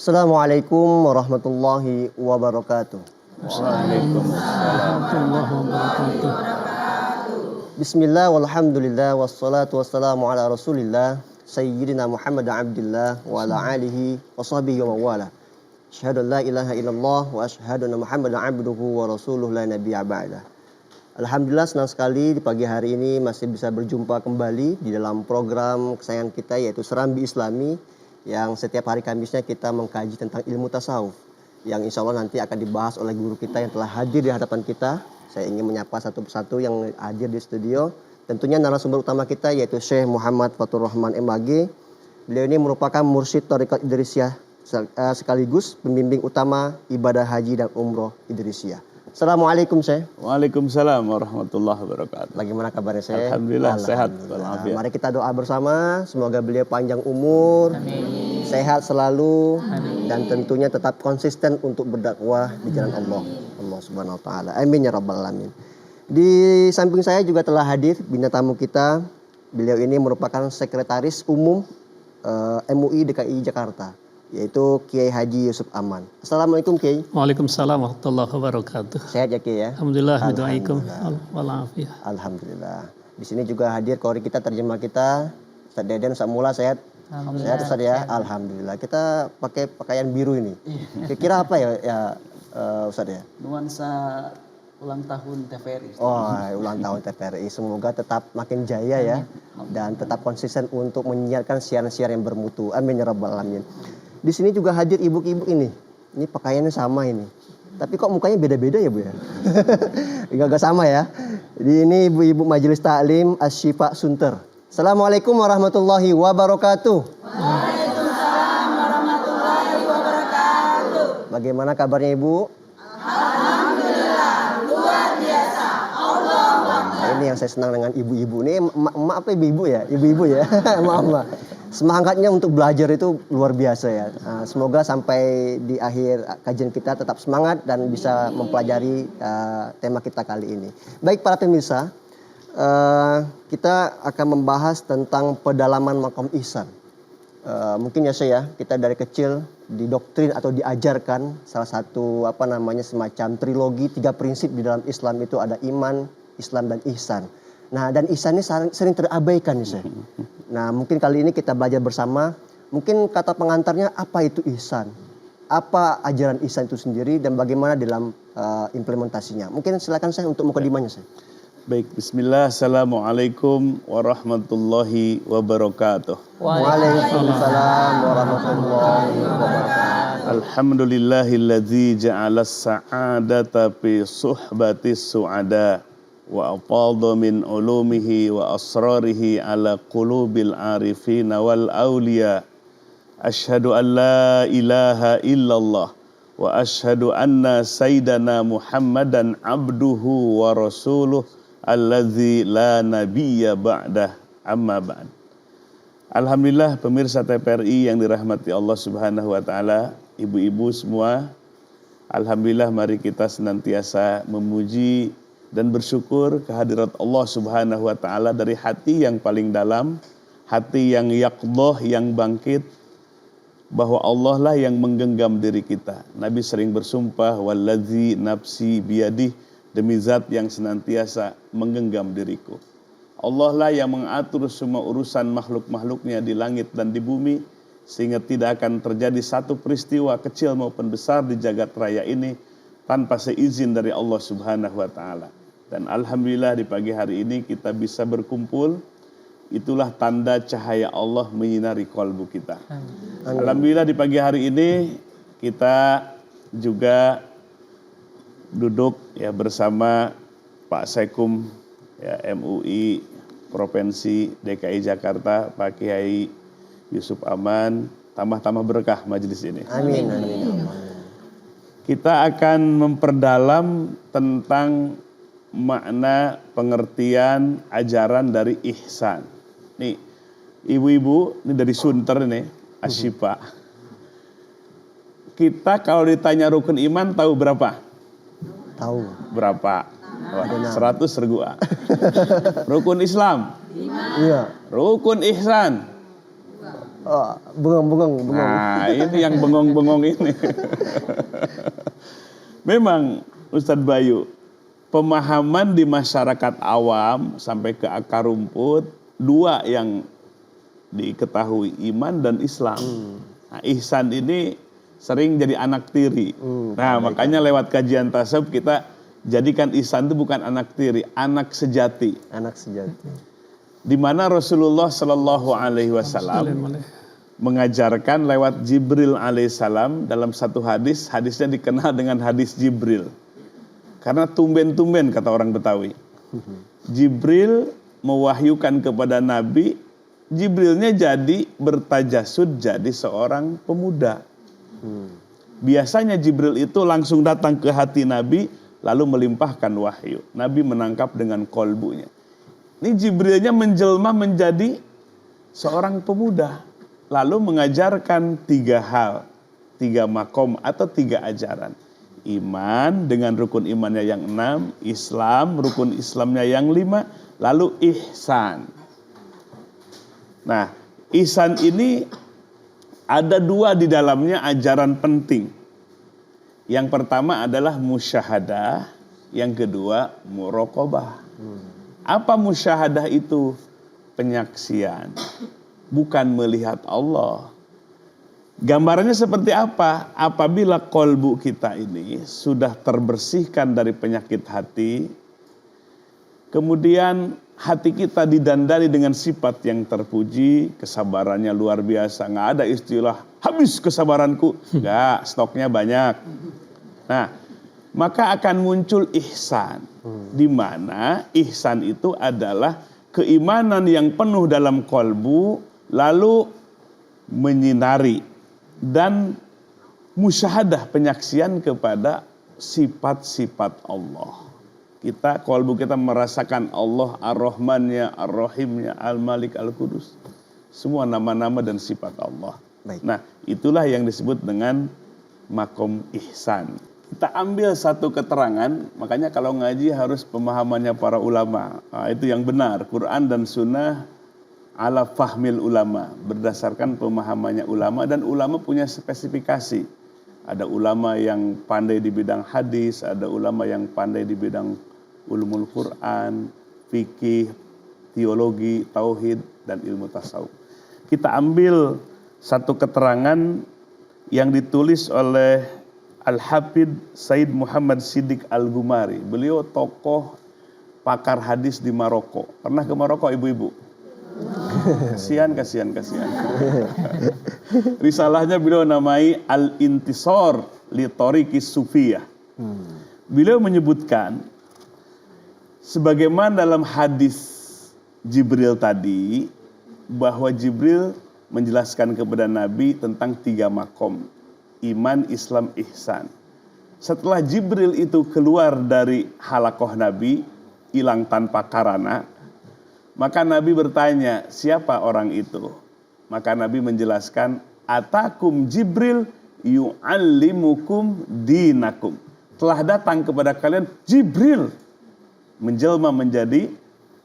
Assalamualaikum warahmatullahi wabarakatuh. Waalaikumsalam warahmatullahi wabarakatuh. Bismillah walhamdulillah wassalatu wassalamu ala rasulillah Sayyidina Muhammad Abdillah wa ala alihi wa sahbihi wa mawala. Asyhadu an la ilaha illallah wa asyhadu anna Muhammadan abduhu wa rasuluhu la nabiyya ba'dah. Alhamdulillah senang sekali di pagi hari ini masih bisa berjumpa kembali di dalam program kesayangan kita yaitu Serambi Islami yang setiap hari Kamisnya kita mengkaji tentang ilmu tasawuf yang insya Allah nanti akan dibahas oleh guru kita yang telah hadir di hadapan kita. Saya ingin menyapa satu persatu yang hadir di studio. Tentunya narasumber utama kita yaitu Syekh Muhammad Fatur Rahman MAG. Beliau ini merupakan mursyid Thariqat Idrisiyah sekaligus pembimbing utama ibadah haji dan umroh Idrisiyah. Assalamualaikum Syekh. Waalaikumsalam warahmatullahi wabarakatuh. Bagaimana kabarnya Syekh? Alhamdulillah sehat walafiat. Mari kita doa bersama, semoga beliau panjang umur, sehat selalu, dan tentunya tetap konsisten untuk berdakwah di jalan Allah Subhanahu wa taala. Amin ya rabbal alamin. Di samping saya juga telah hadir bintang tamu kita. Beliau ini merupakan sekretaris umum MUI DKI Jakarta, yaitu Kiai Haji Yusuf Aman. Assalamualaikum Kiai. Waalaikumsalam warahmatullahi wabarakatuh. Sehat ya Kiai ya? Alhamdulillah bid'aikum walafiat. Alhamdulillah. Di sini juga hadir kori kita, terjemah kita, Ustaz Deden, Ustaz Mula, sehat? Sehat Ustaz ya? Alhamdulillah. Kita pakai pakaian biru ini. Kira-kira apa ya Ustaz ya? Nuansa ulang tahun TVRI. Oh, ulang tahun TVRI. Semoga tetap makin jaya ya. Dan tetap konsisten untuk menyiarkan siaran-siaran yang bermutu. Amin ya rabbal alamin. Di sini juga hadir ibu-ibu ini. Ini pakaiannya sama ini. Tapi kok mukanya beda-beda ya Bu ya? Gak sama ya. Ini ibu-ibu Majelis Taklim Asy-Syifa Sunter. Assalamualaikum warahmatullahi wabarakatuh. Waalaikumsalam warahmatullahi wabarakatuh. Bagaimana kabarnya Ibu? Alhamdulillah, luar biasa. Allahu Akbar. Nah, ini yang saya senang dengan ibu-ibu. Ini emak apa ibu-ibu ya? Ibu-ibu ya. Maaf. Semangatnya untuk belajar itu luar biasa ya. Semoga sampai di akhir kajian kita tetap semangat dan bisa mempelajari tema kita kali ini. Baik para pemirsa, kita akan membahas tentang pedalaman maqam ihsan. Mungkin ya saya, kita dari kecil didoktrin atau diajarkan salah satu semacam trilogi 3 prinsip di dalam Islam itu ada iman, Islam dan ihsan. Nah, dan ihsan ini sering terabaikan nih, Syekh. Nah, mungkin kali ini kita belajar bersama. Mungkin kata pengantarnya apa itu ihsan? Apa ajaran ihsan itu sendiri dan bagaimana dalam implementasinya? Mungkin silakan saya untuk mukadimahnya, Syekh. Baik, bismillah. Assalamualaikum warahmatullahi wabarakatuh. Waalaikumsalam warahmatullahi wabarakatuh. Alhamdulillahilladzi ja'ala as-sa'adata fi suhbatis su'ada wa afadha min ulumihi wa asrarihi ala qulubil arifina wal awliya. Asyhadu an la ilaha illallah wa asyhadu anna sayyidana Muhammadan abduhu wa rasuluh alladzi la nabiyya ba'dah, amma ba'd. Alhamdulillah pemirsa TVRI yang dirahmati Allah Subhanahu wa taala, ibu-ibu semua, alhamdulillah mari kita senantiasa memuji dan bersyukur kehadirat Allah Subhanahu wa taala dari hati yang paling dalam, hati yang yaqdhah, yang bangkit, bahwa Allah lah yang menggenggam diri kita. Nabi sering bersumpah, wallazi nafsi biyadih, demi zat yang senantiasa menggenggam diriku. Allah lah yang mengatur semua urusan makhluk-makhluknya di langit dan di bumi, sehingga tidak akan terjadi satu peristiwa kecil maupun besar di jagat raya ini tanpa seizin dari Allah Subhanahu wa taala. Dan alhamdulillah di pagi hari ini kita bisa berkumpul. Itulah tanda cahaya Allah menyinari kalbu kita. Alhamdulillah di pagi hari ini kita juga duduk ya bersama Pak Sekum ya, MUI Provinsi DKI Jakarta, Pak Kiai Yusuf Aman. Tambah-tambah berkah majelis ini. Amin. Amin. Kita akan memperdalam tentang makna pengertian ajaran dari ihsan. Nih, ibu-ibu, ini dari Sunter nih, Asy-Syifa. Kita kalau ditanya rukun iman tahu berapa? Tahu. Berapa? 100 regu A. Rukun Islam? Iya. Rukun ihsan? Oh, bengong. Nah, ini yang bengong-bengong ini. Memang Ustadz Bayu, pemahaman di masyarakat awam sampai ke akar rumput, dua yang diketahui, iman dan Islam. Nah, ihsan ini sering jadi anak tiri. Nah, makanya lewat kajian tasawuf kita jadikan ihsan itu bukan anak tiri, anak sejati. Anak sejati. Di mana Rasulullah Shallallahu Alaihi Wasallam mengajarkan lewat Jibril alaihissalam dalam satu hadis, hadisnya dikenal dengan hadis Jibril. Karena tumben-tumben kata orang Betawi. Jibril mewahyukan kepada Nabi, Jibrilnya jadi bertajasud jadi seorang pemuda. Biasanya Jibril itu langsung datang ke hati Nabi lalu melimpahkan wahyu. Nabi menangkap dengan kolbunya. Ini Jibrilnya menjelma menjadi seorang pemuda. Lalu mengajarkan 3 hal, 3 makom atau 3 ajaran. Iman dengan rukun imannya yang 6, Islam, rukun Islamnya yang 5, lalu ihsan. Nah, ihsan ini ada 2 di dalamnya ajaran penting. Yang pertama adalah musyahadah, yang kedua muraqabah. Apa musyahadah itu? Penyaksian. Bukan melihat Allah. Gambarannya seperti apa? Apabila kolbu kita ini sudah terbersihkan dari penyakit hati, kemudian hati kita didandani dengan sifat yang terpuji, kesabarannya luar biasa. Nggak ada istilah habis kesabaranku, nggak, stoknya banyak. Nah, maka akan muncul ihsan, di mana ihsan itu adalah keimanan yang penuh dalam kolbu, lalu menyinari dan musyahadah penyaksian kepada sifat-sifat Allah. Kolbu kita merasakan Allah Ar-Rahmannya, Ar-Rahimnya, Al-Malik, Al-Qudus. Semua nama-nama dan sifat Allah. Baik. Nah, itulah yang disebut dengan makom ihsan. Kita ambil satu keterangan, makanya kalau ngaji harus pemahamannya para ulama. Nah, itu yang benar, Quran dan Sunnah ala fahmil ulama, berdasarkan pemahamannya ulama, dan ulama punya spesifikasi. Ada ulama yang pandai di bidang hadis, ada ulama yang pandai di bidang ulumul Quran, fikih, teologi, tauhid, dan ilmu tasawuf. Kita ambil satu keterangan yang ditulis oleh Al-Hafidh Said Muhammad Siddiq Al-Gumari. Beliau tokoh pakar hadis di Maroko. Pernah ke Maroko ibu-ibu? Kasihan. Risalahnya beliau namai Al-Intisar li Thariqis Sufiyah. Beliau menyebutkan sebagaimana dalam hadis Jibril tadi, bahwa Jibril menjelaskan kepada Nabi tentang 3 makom, iman, Islam, ihsan. Setelah Jibril itu keluar dari halakoh Nabi, hilang tanpa karana, maka Nabi bertanya, siapa orang itu? Maka Nabi menjelaskan, atakum Jibril yu'allimukum dinakum. Telah datang kepada kalian Jibril, menjelma menjadi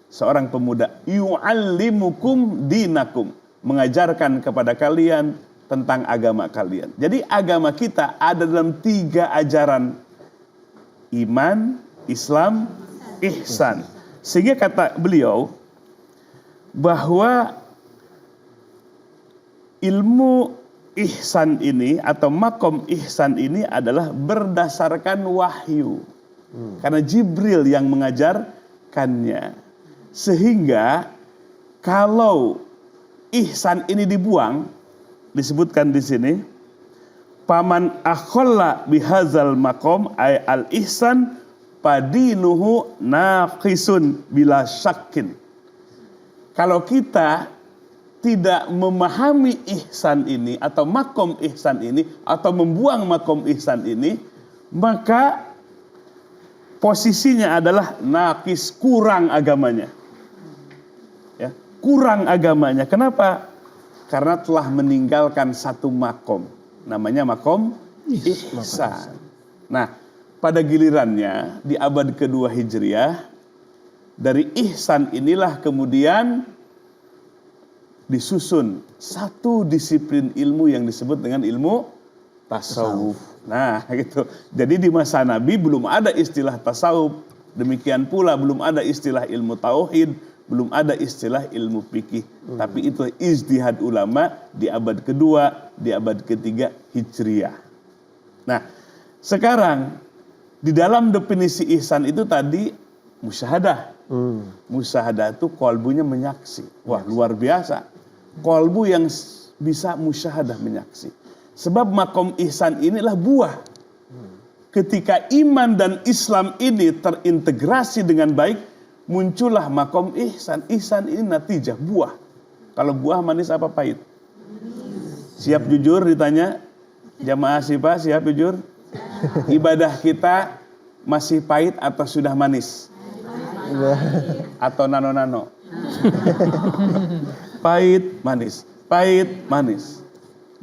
seorang pemuda, yu'allimukum dinakum, mengajarkan kepada kalian tentang agama kalian. Jadi agama kita ada dalam 3 ajaran, iman, Islam, ihsan. Sehingga kata beliau bahwa ilmu ihsan ini atau makom ihsan ini adalah berdasarkan wahyu. Karena Jibril yang mengajarkannya. Sehingga kalau ihsan ini dibuang, disebutkan di sini, paman akhalla bihazal makom ay al ihsan padinuhu naqisun bila syakin. Kalau kita tidak memahami ihsan ini atau makom ihsan ini atau membuang makom ihsan ini, maka posisinya adalah naqis, kurang agamanya. Ya, kurang agamanya. Kenapa? Karena telah meninggalkan satu makom, namanya makom ihsan. Nah, pada gilirannya di abad kedua Hijriah, dari ihsan inilah kemudian disusun satu disiplin ilmu yang disebut dengan ilmu tasawuf. Nah, gitu. Jadi di masa Nabi belum ada istilah tasawuf. Demikian pula belum ada istilah ilmu tauhid, belum ada istilah ilmu fikih. Tapi itu ijtihad ulama di abad kedua, di abad ketiga Hijriyah. Nah, sekarang di dalam definisi ihsan itu tadi musyahadah. Musyahadah itu kolbunya menyaksi. Wah, luar biasa. Kolbu yang bisa musyahadah menyaksi. Sebab makom ihsan inilah buah. Ketika iman dan Islam ini terintegrasi dengan baik, muncullah makom ihsan. Ihsan ini natijah, buah. Kalau buah manis apa pahit? Siap jujur ditanya? Jamaah Sipa siap jujur? Ibadah kita masih pahit atau sudah manis? Atau nano-nano? Pahit, manis. Pahit, manis.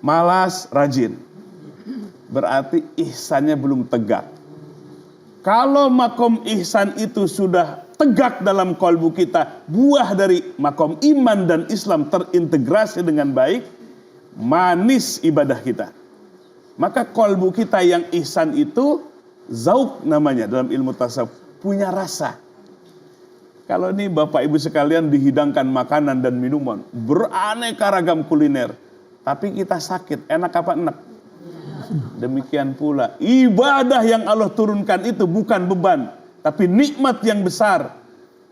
Malas, rajin. Berarti ihsannya belum tegak. Kalau makom ihsan itu sudah tegak dalam kalbu kita, buah dari makom iman dan Islam terintegrasi dengan baik, manis ibadah kita. Maka kalbu kita yang ihsan itu zauk namanya dalam ilmu tasawuf, punya rasa. Kalau ini Bapak Ibu sekalian dihidangkan makanan dan minuman, beraneka ragam kuliner, tapi kita sakit, enak apa enak? Demikian pula ibadah yang Allah turunkan itu bukan beban, tapi nikmat yang besar.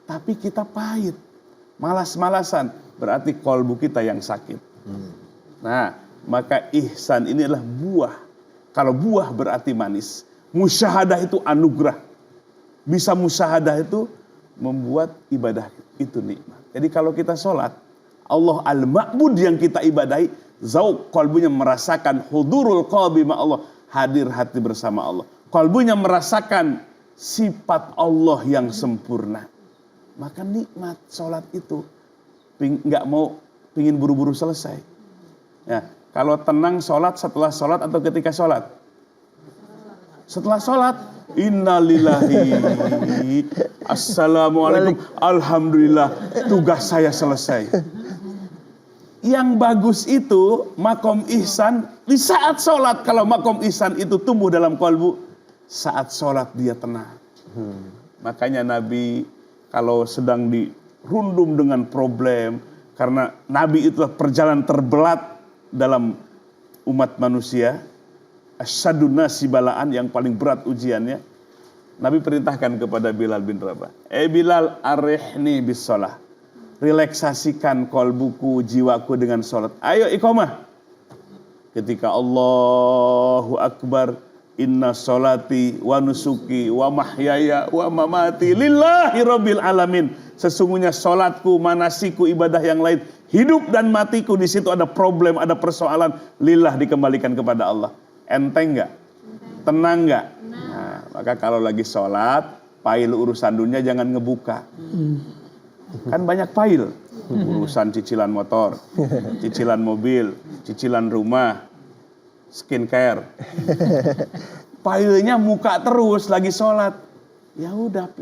Tapi kita pahit, malas-malasan, berarti kalbu kita yang sakit. Nah, maka ihsan ini adalah buah. Kalau buah berarti manis. Musyahadah itu anugerah. Bisa musyahadah itu membuat ibadah itu nikmat. Jadi kalau kita sholat, Allah al-ma'bud yang kita ibadahi, zauk, kalbunya merasakan hudurul qalbi ma Allah, hadir hati bersama Allah. Kalbunya merasakan sifat Allah yang sempurna. Maka nikmat sholat itu. Nggak mau pingin buru-buru selesai. Ya, kalau tenang sholat setelah sholat atau ketika sholat? Setelah sholat. Innalillahi. Assalamualaikum. Alhamdulillah. Tugas saya selesai. Yang bagus itu makom ihsan di saat sholat. Kalau makom ihsan itu tumbuh dalam kalbu, saat sholat dia tenang. Makanya Nabi kalau sedang dirundum dengan problem, karena Nabi itulah perjalanan terbelat dalam umat manusia, asyadun nasi balaan, yang paling berat ujiannya, Nabi perintahkan kepada Bilal bin Rabah, Bilal arihni bis sholah, relaksasikan kolbuku, jiwaku dengan sholat. Ayo iqamah. Ketika Allahu Akbar, inna sholati wa nusuki wa mahyaya wa mamati lillahi rabbil alamin. Sesungguhnya sholatku, manasiku, ibadah yang lain, hidup dan matiku, di situ ada problem, ada persoalan, lillah, dikembalikan kepada Allah. Enteng nggak? Tenang nggak? Nah, maka kalau lagi sholat, file urusan dunia jangan ngebuka. Kan banyak file, urusan cicilan motor, cicilan mobil, cicilan rumah, skincare. Filenya muka terus lagi sholat, ya udah,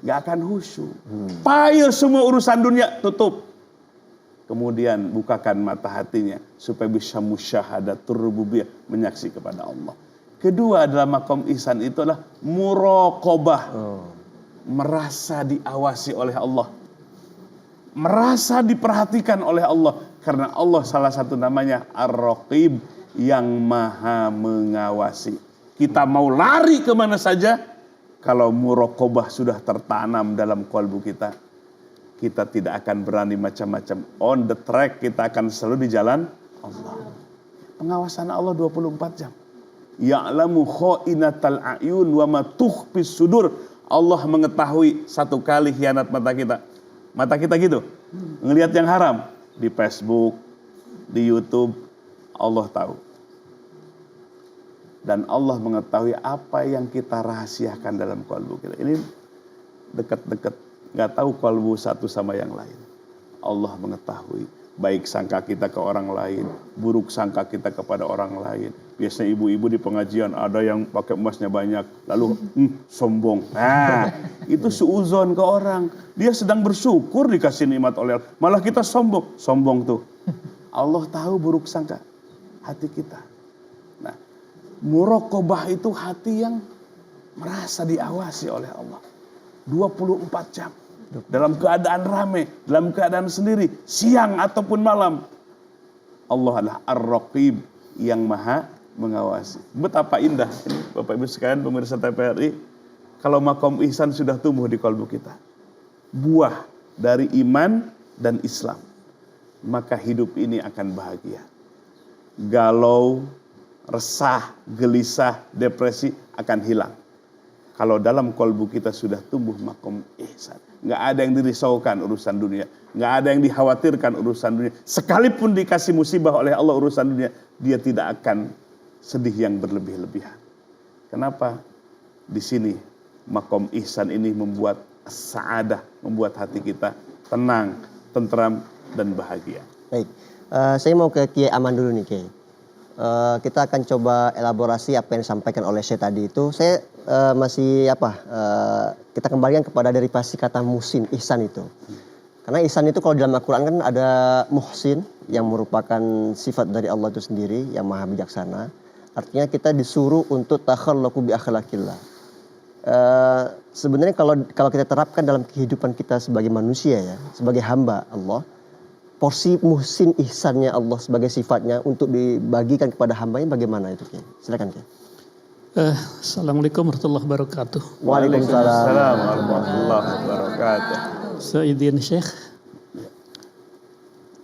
nggak akan khusyuk. File semua urusan dunia tutup. Kemudian bukakan mata hatinya supaya bisa musyahadatur rububiyah, menyaksi kepada Allah. Kedua adalah makom ihsan itu adalah muraqabah, merasa diawasi oleh Allah, merasa diperhatikan oleh Allah, karena Allah salah satu namanya Ar-Raqib, yang maha mengawasi. Kita mau lari kemana saja, kalau muraqabah sudah tertanam dalam kalbu kita, kita tidak akan berani macam-macam. On the track, kita akan selalu di jalan Allah. Pengawasan Allah 24 jam. Ya'lamu kha'inatal a'yun wa ma tukhfis sudur. Allah mengetahui satu kali khianat mata kita. Mata kita gitu, ngelihat yang haram di Facebook, di YouTube, Allah tahu. Dan Allah mengetahui apa yang kita rahasiakan dalam kalbu kita. Ini dekat-dekat, nggak tahu kalbu satu sama yang lain. Allah mengetahui baik sangka kita ke orang lain, buruk sangka kita kepada orang lain. Biasanya ibu-ibu di pengajian ada yang pakai emasnya banyak, lalu sombong. Nah, itu suuzon ke orang. Dia sedang bersyukur dikasih nikmat oleh Allah. Malah kita sombong tuh. Allah tahu buruk sangka hati kita. Nah, muraqabah itu hati yang merasa diawasi oleh Allah 24 jam. Dalam keadaan ramai, dalam keadaan sendiri, siang ataupun malam. Allah adalah Ar-Raqib yang maha mengawasi. Betapa indah ini Bapak Ibu sekalian pemirsa TVRI, kalau maqam ihsan sudah tumbuh di kalbu kita. Buah dari iman dan Islam. Maka hidup ini akan bahagia. Galau, resah, gelisah, depresi akan hilang. Kalau dalam kalbu kita sudah tumbuh maqam ihsan. Nggak ada yang dirisaukan urusan dunia. Nggak ada yang dikhawatirkan urusan dunia. Sekalipun dikasih musibah oleh Allah urusan dunia, dia tidak akan sedih yang berlebih-lebihan. Kenapa? Di sini maqam ihsan ini membuat sa'adah, membuat hati kita tenang, tentram, dan bahagia. Baik, saya mau ke Kiai Aman dulu nih Kiai. Kita akan coba elaborasi apa yang disampaikan oleh Syekh tadi itu. Saya kita kembalikan kepada derivasi kata muhsin, ihsan itu. Karena ihsan itu kalau dalam Al-Quran kan ada muhsin yang merupakan sifat dari Allah itu sendiri yang maha bijaksana. Artinya kita disuruh untuk takhallaqu bi akhlaqillah. Sebenarnya kalau kita terapkan dalam kehidupan kita sebagai manusia ya, sebagai hamba Allah, porsi muhsin ihsannya Allah sebagai sifatnya untuk dibagikan kepada hambanya bagaimana itu Kiai? Silakan Kiai. Assalamualaikum warahmatullahi wabarakatuh. Waalaikumsalam warahmatullahi wabarakatuh. Seizin Syekh,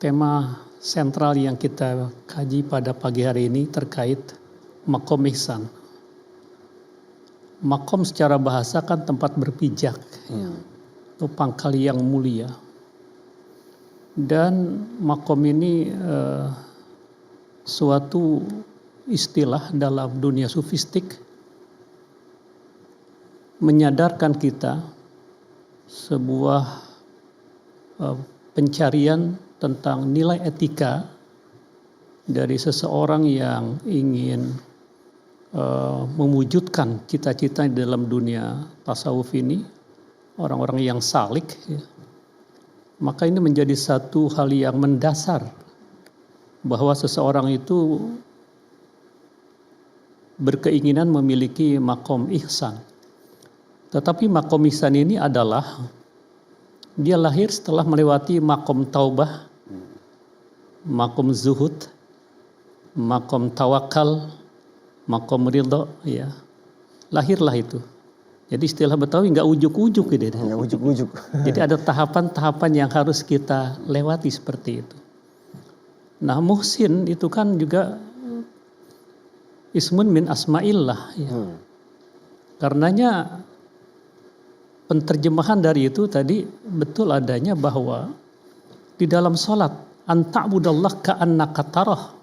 tema sentral yang kita kaji pada pagi hari ini terkait maqam ihsan. Maqam secara bahasa kan tempat berpijak, itu pangkal yang mulia. Dan maqam ini suatu istilah dalam dunia sufistik menyadarkan kita sebuah pencarian tentang nilai etika dari seseorang yang ingin mewujudkan cita-cita di dalam dunia tasawuf ini, orang-orang yang salik ya. Maka ini menjadi satu hal yang mendasar bahwa seseorang itu berkeinginan memiliki maqam ihsan. Tetapi maqam ihsan ini adalah dia lahir setelah melewati maqam taubah, maqam zuhud, maqam tawakal, maqam ridha ya. Lahirlah itu. Jadi istilah Betawi nggak ujuk-ujuk gitu. Nggak ujuk-ujuk. Jadi ada tahapan-tahapan yang harus kita lewati seperti itu. Nah, muhsin itu kan juga ismun min asma'illah ya. Karenanya penterjemahan dari itu tadi betul adanya bahwa di dalam sholat anta'budallah ka'annaka tarah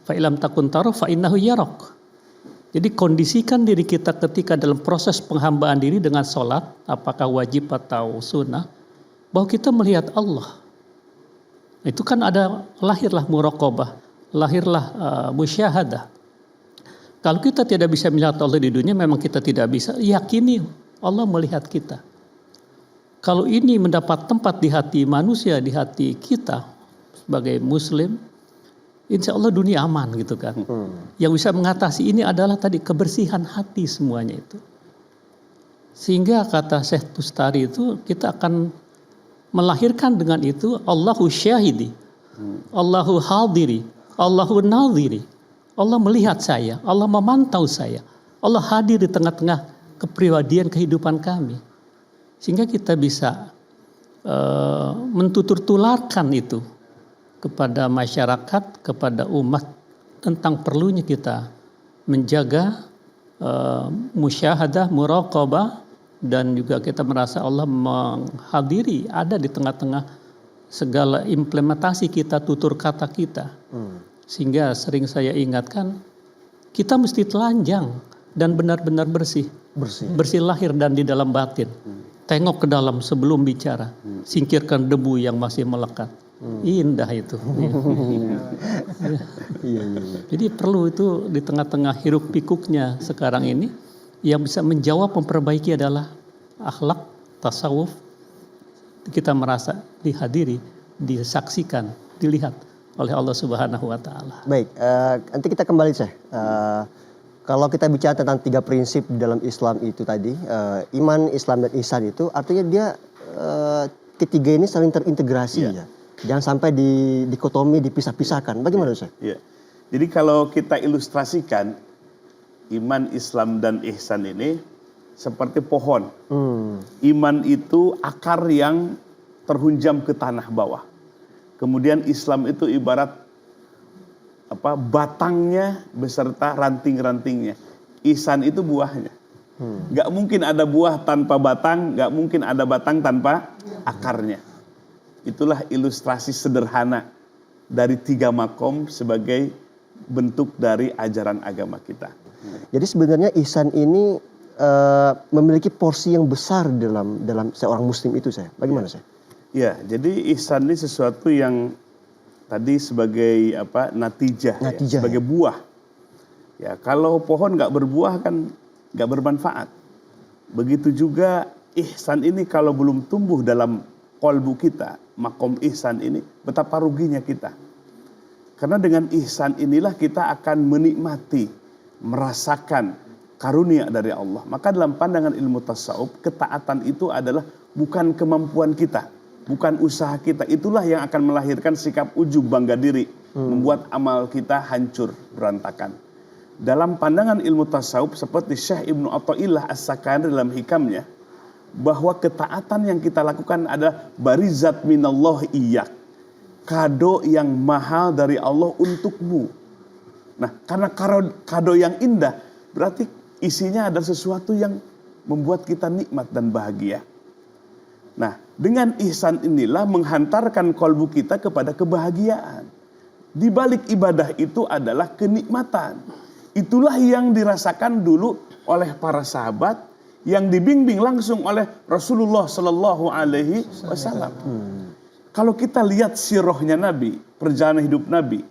fa ilam takun tarah fa innahu yarak. Jadi kondisikan diri kita ketika dalam proses penghambaan diri dengan sholat, apakah wajib atau sunnah, bahwa kita melihat Allah. Itu kan ada lahirlah muraqabah, lahirlah musyahadah. Kalau kita tidak bisa melihat Allah di dunia, memang kita tidak bisa yakini Allah melihat kita. Kalau ini mendapat tempat di hati manusia, di hati kita sebagai muslim, insya Allah dunia aman gitu kan. Yang bisa mengatasi ini adalah tadi kebersihan hati semuanya itu. Sehingga kata Syekh Tustari itu kita akan melahirkan dengan itu Allahu syahidi, Allahu hadiri, Allahu nadhiri. Allah melihat saya, Allah memantau saya, Allah hadir di tengah-tengah kepribadian kehidupan kami. Sehingga kita bisa mentutur-tularkan itu kepada masyarakat, kepada umat tentang perlunya kita menjaga musyahadah, muraqabah, dan juga kita merasa Allah menghadiri, ada di tengah-tengah segala implementasi kita, tutur kata kita. Sehingga sering saya ingatkan, kita mesti telanjang dan benar-benar bersih. Bersih lahir dan di dalam batin. tengok ke dalam sebelum bicara, singkirkan debu yang masih melekat. Indah itu. Iya. Jadi perlu itu di tengah-tengah hiruk pikuknya sekarang ini, yang bisa menjawab memperbaiki adalah akhlak, tasawuf. Kita merasa dihadiri, disaksikan, dilihat oleh Allah Subhanahu wa taala. Baik, nanti kita kembali Syekh. Kalau kita bicara tentang 3 prinsip di dalam Islam itu tadi, iman, Islam dan ihsan itu artinya dia ketiga ini saling terintegrasi ya. Jangan sampai dikotomi, dipisah-pisahkan. Bagaimana Syekh? Ya. Jadi kalau kita ilustrasikan iman, Islam dan ihsan ini seperti pohon. Iman itu akar yang terhunjam ke tanah bawah. Kemudian Islam itu ibarat batangnya beserta ranting-rantingnya. Ihsan itu buahnya. Gak mungkin ada buah tanpa batang, gak mungkin ada batang tanpa akarnya. Itulah ilustrasi sederhana dari 3 makom sebagai bentuk dari ajaran agama kita. Jadi sebenarnya ihsan ini memiliki porsi yang besar dalam seorang muslim itu Syekh. Bagaimana Syekh? Ya, jadi ihsan ini sesuatu yang tadi sebagai natijah sebagai buah. Ya, kalau pohon nggak berbuah kan nggak bermanfaat. Begitu juga ihsan ini kalau belum tumbuh dalam kolbu kita, makom ihsan ini, betapa ruginya kita. Karena dengan ihsan inilah kita akan menikmati, merasakan karunia dari Allah. Maka dalam pandangan ilmu tasawuf, ketaatan itu adalah bukan kemampuan kita, bukan usaha kita. Itulah yang akan melahirkan sikap ujub, bangga diri, membuat amal kita hancur, berantakan. Dalam pandangan ilmu tasawuf seperti Syekh Ibnu Athaillah As-Sakandari dalam hikamnya, bahwa ketaatan yang kita lakukan adalah barizat minallah iyyak, kado yang mahal dari Allah untukmu. Nah, karena kado yang indah berarti isinya adalah sesuatu yang membuat kita nikmat dan bahagia. Nah, dengan ihsan inilah menghantarkan kolbu kita kepada kebahagiaan. Di balik ibadah itu adalah kenikmatan. Itulah yang dirasakan dulu oleh para sahabat, yang dibimbing langsung oleh Rasulullah Sallallahu Alaihi Wasallam. Kalau kita lihat sirahnya Nabi, perjalanan hidup Nabi,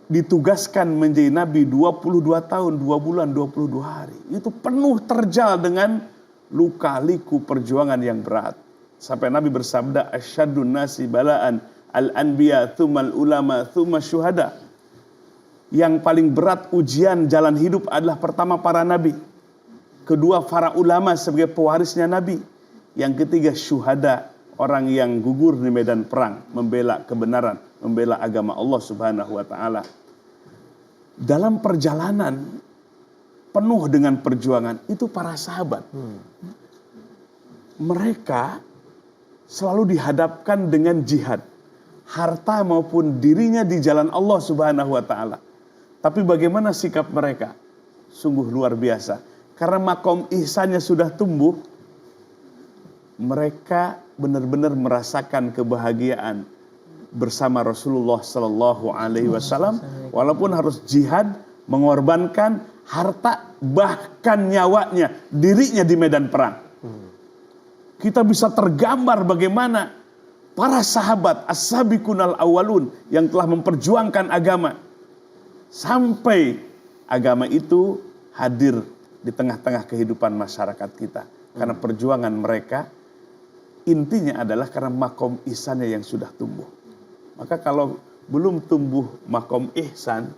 ditugaskan menjadi Nabi 22 tahun, 2 bulan, 22 hari. Itu penuh terjal dengan luka-liku perjuangan yang berat. Sampai Nabi bersabda, asyadun nasi balaan al-anbiya thumal ulama thumma syuhada. Yang paling berat ujian jalan hidup adalah pertama para nabi. Kedua para ulama sebagai pewarisnya Nabi. Yang ketiga syuhada, orang yang gugur di medan perang, membela kebenaran, membela agama Allah Subhanahu wa taala. Dalam perjalanan penuh dengan perjuangan itu para sahabat. Mereka selalu dihadapkan dengan jihad, harta maupun dirinya di jalan Allah Subhanahu wa taala. Tapi bagaimana sikap mereka? Sungguh luar biasa. Karena makom ihsannya sudah tumbuh, mereka benar-benar merasakan kebahagiaan bersama Rasulullah Sallallahu Alaihi Wasallam, walaupun harus jihad, mengorbankan harta, bahkan nyawanya, dirinya di medan perang. Kita bisa tergambar bagaimana para sahabat as-sabiqunal awwalun yang telah memperjuangkan agama sampai agama itu hadir di tengah-tengah kehidupan masyarakat kita. Karena perjuangan mereka intinya adalah karena makom ihsannya yang sudah tumbuh. Maka kalau belum tumbuh makom ihsan,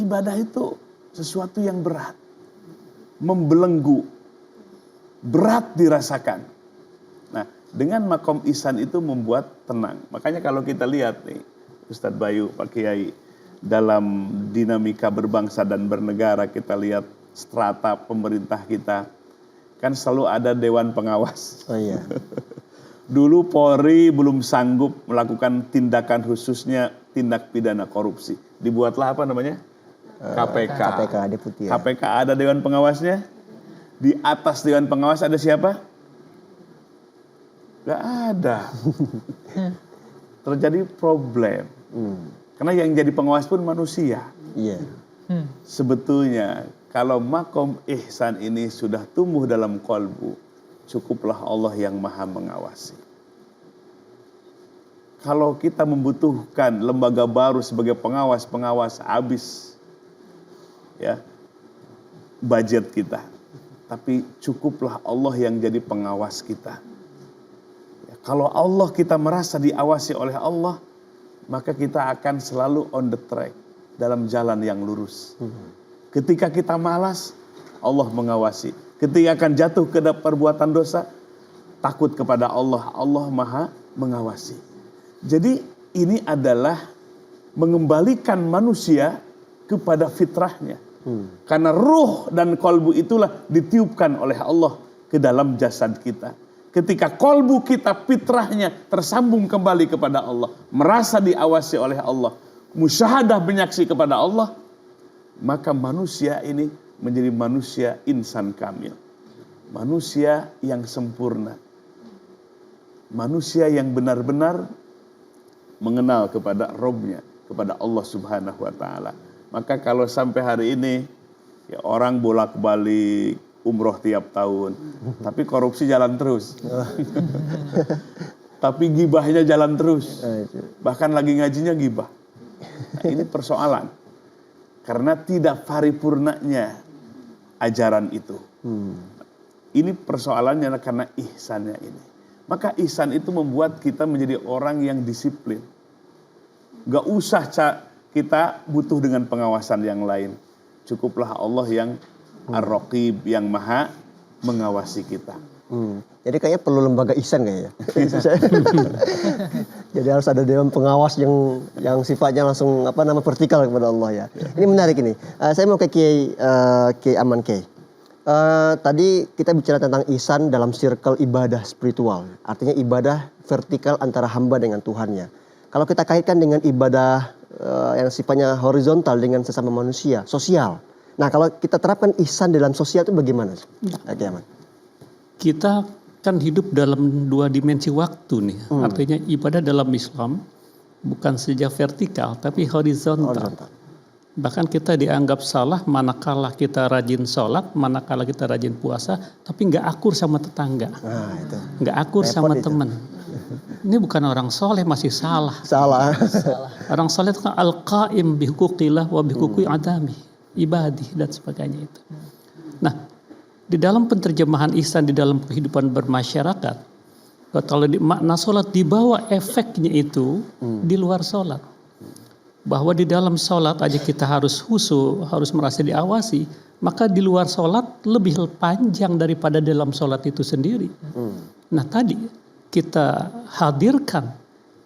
ibadah itu sesuatu yang berat, membelenggu, berat dirasakan. Nah, dengan makom ihsan itu membuat tenang. Makanya kalau kita lihat nih, Ustadz Bayu, Pak Kiai, dalam dinamika berbangsa dan bernegara, kita lihat strata pemerintah kita, kan selalu ada dewan pengawas. Oh iya. Dulu Polri belum sanggup melakukan tindakan khususnya tindak pidana korupsi. Dibuatlah apa namanya? KPK. KPK deputi. Ya. KPK ada dewan pengawasnya. Di atas dewan pengawas ada siapa? Gak ada. Terjadi problem. Karena yang jadi pengawas pun manusia. Iya. Sebetulnya kalau makom ihsan ini sudah tumbuh dalam kolbu, cukuplah Allah yang maha mengawasi. Kalau kita membutuhkan lembaga baru sebagai pengawas habis ya budget kita. Tapi cukuplah Allah yang jadi pengawas kita. Ya, kalau Allah kita merasa diawasi oleh Allah, maka kita akan selalu on the track, dalam jalan yang lurus. Ketika kita malas, Allah mengawasi. Ketika akan jatuh ke perbuatan dosa, takut kepada Allah, Allah maha mengawasi. Jadi ini adalah mengembalikan manusia kepada fitrahnya. Karena ruh dan kolbu itulah ditiupkan oleh Allah ke dalam jasad kita. Ketika kolbu kita fitrahnya tersambung kembali kepada Allah, merasa diawasi oleh Allah, musyahadah menyaksi kepada Allah, maka manusia ini menjadi manusia insan kamil. Manusia yang sempurna. Manusia yang benar-benar mengenal kepada Robnya, kepada Allah Subhanahu wa Ta'ala. Maka kalau sampai hari ini ya orang bolak-balik umroh tiap tahun, tapi korupsi jalan terus. Tapi gibahnya jalan terus. Bahkan lagi ngajinya gibah. Nah, ini persoalan. Karena tidak paripurnanya ajaran itu. Ini persoalannya karena ihsannya ini. Maka ihsan itu membuat kita menjadi orang yang disiplin. Gak usah kita butuh dengan pengawasan yang lain. Cukuplah Allah yang Ar-Raqib, yang maha mengawasi kita. Jadi kayaknya perlu lembaga ihsan kayaknya. Jadi harus ada dewan pengawas yang sifatnya langsung vertikal kepada Allah ya. Ini menarik ini. Saya mau ke Kiai Aman Kiai. Tadi kita bicara tentang ihsan dalam circle ibadah spiritual. Artinya ibadah vertikal antara hamba dengan Tuhannya. Kalau kita kaitkan dengan ibadah yang sifatnya horizontal dengan sesama manusia, sosial. Nah, kalau kita terapkan ihsan dalam sosial itu bagaimana? Kita kan hidup dalam 2 dimensi waktu nih. Artinya ibadah dalam Islam bukan saja vertikal tapi horizontal. Bahkan kita dianggap salah manakala kita rajin sholat, manakala kita rajin puasa, tapi nggak akur sama tetangga, nggak akur sama teman. Ini bukan orang soleh, masih salah. Orang soleh itu kan al-qaim bihuquqillah wa bihuquqi adami, ibadi dan sebagainya itu. Nah, di dalam penerjemahan ihsan di dalam kehidupan bermasyarakat, kalau makna sholat dibawa efeknya itu di luar sholat. Bahwa di dalam sholat aja kita harus khusyuk, harus merasa diawasi, maka di luar sholat lebih panjang daripada dalam sholat itu sendiri. Nah tadi kita hadirkan,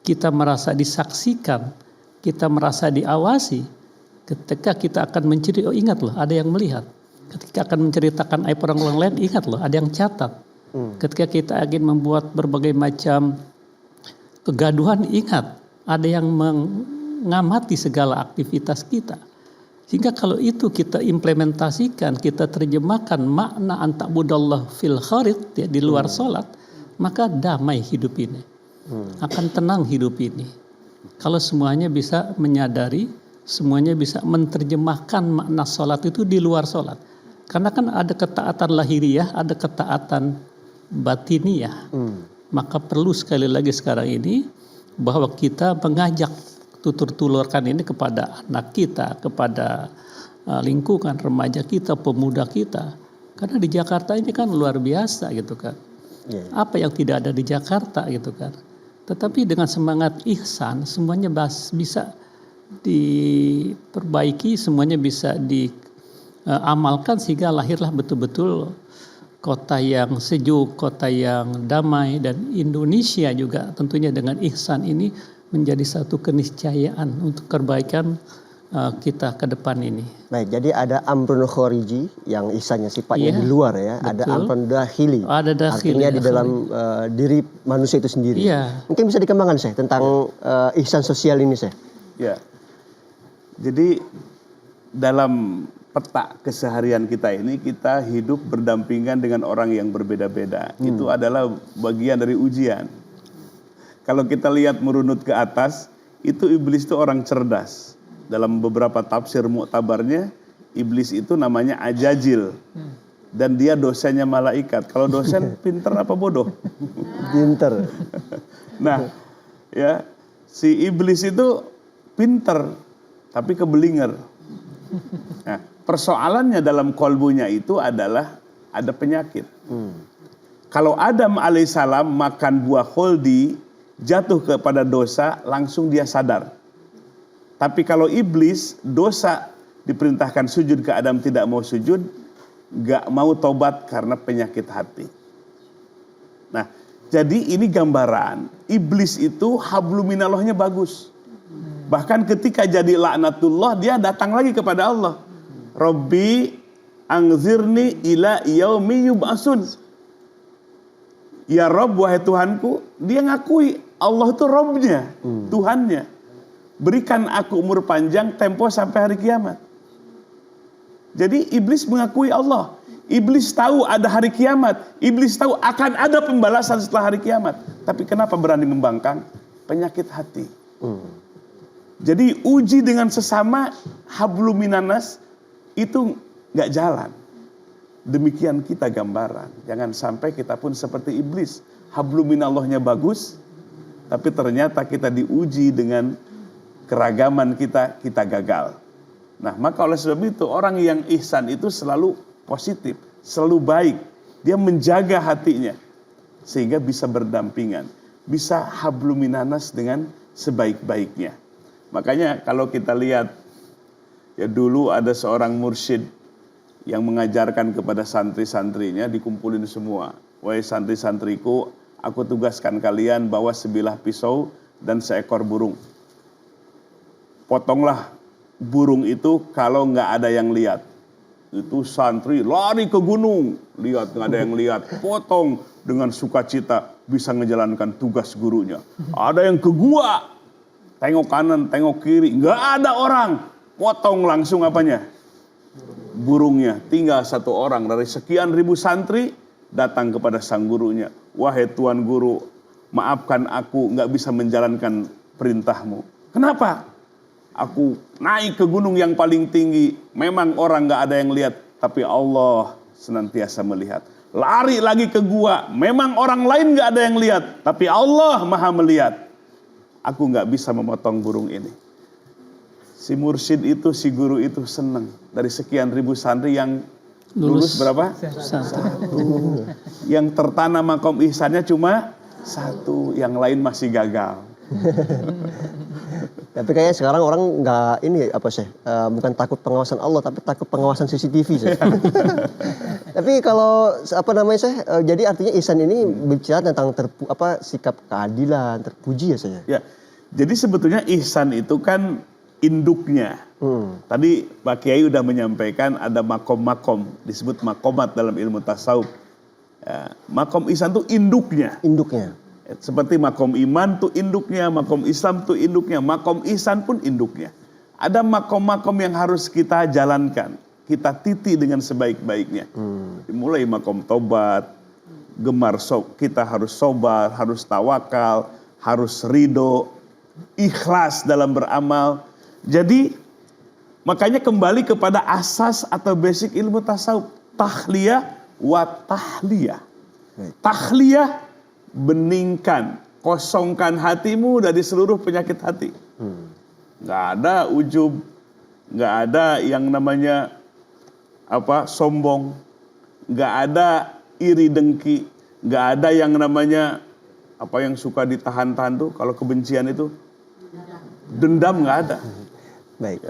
kita merasa disaksikan, kita merasa diawasi, ketika kita akan menceritakan, oh ingat loh ada yang melihat. Ketika akan menceritakan aib orang lain, ingat loh ada yang catat. Ketika kita ingin membuat berbagai macam kegaduhan, ingat ada yang mengamati segala aktivitas kita. Sehingga kalau itu kita implementasikan, kita terjemahkan makna antakbudallah fil kharid ya, di luar sholat, maka damai hidup ini. Akan tenang hidup ini. Kalau semuanya bisa menyadari, semuanya bisa menerjemahkan makna sholat itu di luar sholat. Karena kan ada ketaatan lahiriah, ada ketaatan batiniah. Maka perlu sekali lagi sekarang ini bahwa kita mengajak tutur-tulurkan ini kepada anak kita, kepada lingkungan remaja kita, pemuda kita. Karena di Jakarta ini kan luar biasa gitu kan. Apa yang tidak ada di Jakarta gitu kan. Tetapi dengan semangat ihsan semuanya bisa diperbaiki, semuanya bisa diamalkan sehingga lahirlah betul-betul kota yang sejuk, kota yang damai, dan Indonesia juga tentunya dengan ihsan ini menjadi satu keniscayaan untuk kebaikan kita ke depan ini. Baik, jadi ada amrun khariji yang ihsannya sifatnya di luar ya, betul. Ada amrun dakhili. Ada dakhili. Artinya di dalam diri manusia itu sendiri. Mungkin bisa dikembangkan Syekh tentang ihsan sosial ini Syekh. Ya. Jadi dalam peta keseharian kita ini, kita hidup berdampingan dengan orang yang berbeda-beda. Itu adalah bagian dari ujian. Kalau kita lihat merunut ke atas, itu iblis itu orang cerdas. Dalam beberapa tafsir muktabarnya, iblis itu namanya Ajajil. dan dia dosennya malaikat. Kalau dosen pinter apa bodoh? Pinter. Nah, ya, si iblis itu pinter tapi kebelinger. Nah, persoalannya dalam kolbunya itu adalah ada penyakit. Kalau Adam alaihissalam makan buah kholdi, jatuh kepada dosa, langsung dia sadar. Tapi kalau iblis, dosa diperintahkan sujud ke Adam, tidak mau sujud, gak mau tobat karena penyakit hati. Nah, jadi ini gambaran, iblis itu habluminallahnya bagus. Bahkan ketika jadi laknatullah, dia datang lagi kepada Allah. Rabbi anzirni ila yaumi yub'asun. Ya Rabb, wahai Tuhanku, dia ngakui Allah itu Rabbnya, Tuhannya. Berikan aku umur panjang, tempo sampai hari kiamat. Jadi iblis mengakui Allah. Iblis tahu ada hari kiamat. Iblis tahu akan ada pembalasan setelah hari kiamat. Tapi kenapa berani membangkang? Penyakit hati. Jadi uji dengan sesama habluminanas itu nggak jalan. Demikian kita gambaran. Jangan sampai kita pun seperti iblis. Habluminallahnya bagus, tapi ternyata kita diuji dengan keragaman kita gagal. Nah, maka oleh sebab itu orang yang ihsan itu selalu positif, selalu baik. Dia menjaga hatinya sehingga bisa berdampingan, bisa habluminanas dengan sebaik-baiknya. Makanya kalau kita lihat, ya dulu ada seorang mursyid yang mengajarkan kepada santri-santrinya, dikumpulin semua. Wahai santri-santriku, aku tugaskan kalian bawa sebilah pisau dan seekor burung. Potonglah burung itu kalau nggak ada yang lihat. Itu santri lari ke gunung, lihat nggak ada yang lihat, potong dengan sukacita bisa menjalankan tugas gurunya. Ada yang ke gua, tengok kanan, tengok kiri, nggak ada orang, potong langsung apanya? Burungnya. Tinggal satu orang dari sekian ribu santri datang kepada sang gurunya. Wahai tuan guru, maafkan aku nggak bisa menjalankan perintahmu. Kenapa? Aku naik ke gunung yang paling tinggi. Memang orang nggak ada yang lihat, tapi Allah senantiasa melihat. Lari lagi ke gua. Memang orang lain nggak ada yang lihat, tapi Allah maha melihat. Aku nggak bisa memotong burung ini. Si mursyid itu, si guru itu senang. Dari sekian ribu santri yang lulus berapa? Satu. Yang tertanam makom ihsannya cuma satu, yang lain masih gagal. Tapi kayaknya sekarang orang nggak ini apa sih, bukan takut pengawasan Allah, tapi takut pengawasan CCTV sih. Tapi kalau apa namanya sih, jadi artinya ihsan ini bicara tentang sikap keadilan, terpuji ya saya. Ya, jadi sebetulnya ihsan itu kan induknya. Tadi Pak Kiai udah menyampaikan ada makom-makom, disebut makomat dalam ilmu tasawuf. Ya, makom ihsan itu induknya. Induknya. Seperti makom iman tuh induknya, makom Islam tuh induknya, makom ihsan pun induknya. Ada makom-makom yang harus kita jalankan, kita titi dengan sebaik-baiknya. Mulai makom tobat, kita harus sobar, harus tawakal, harus ridho, ikhlas dalam beramal. Jadi makanya kembali kepada asas atau basic ilmu tasawuf, tahliyah wa tahliyah. Tahliyah, beningkan, kosongkan hatimu dari seluruh penyakit hati. Nggak ada ujub, nggak ada yang namanya sombong, nggak ada iri dengki, nggak ada yang namanya yang suka ditahan-tahan tuh kalau kebencian itu, dendam nggak ada. Baik.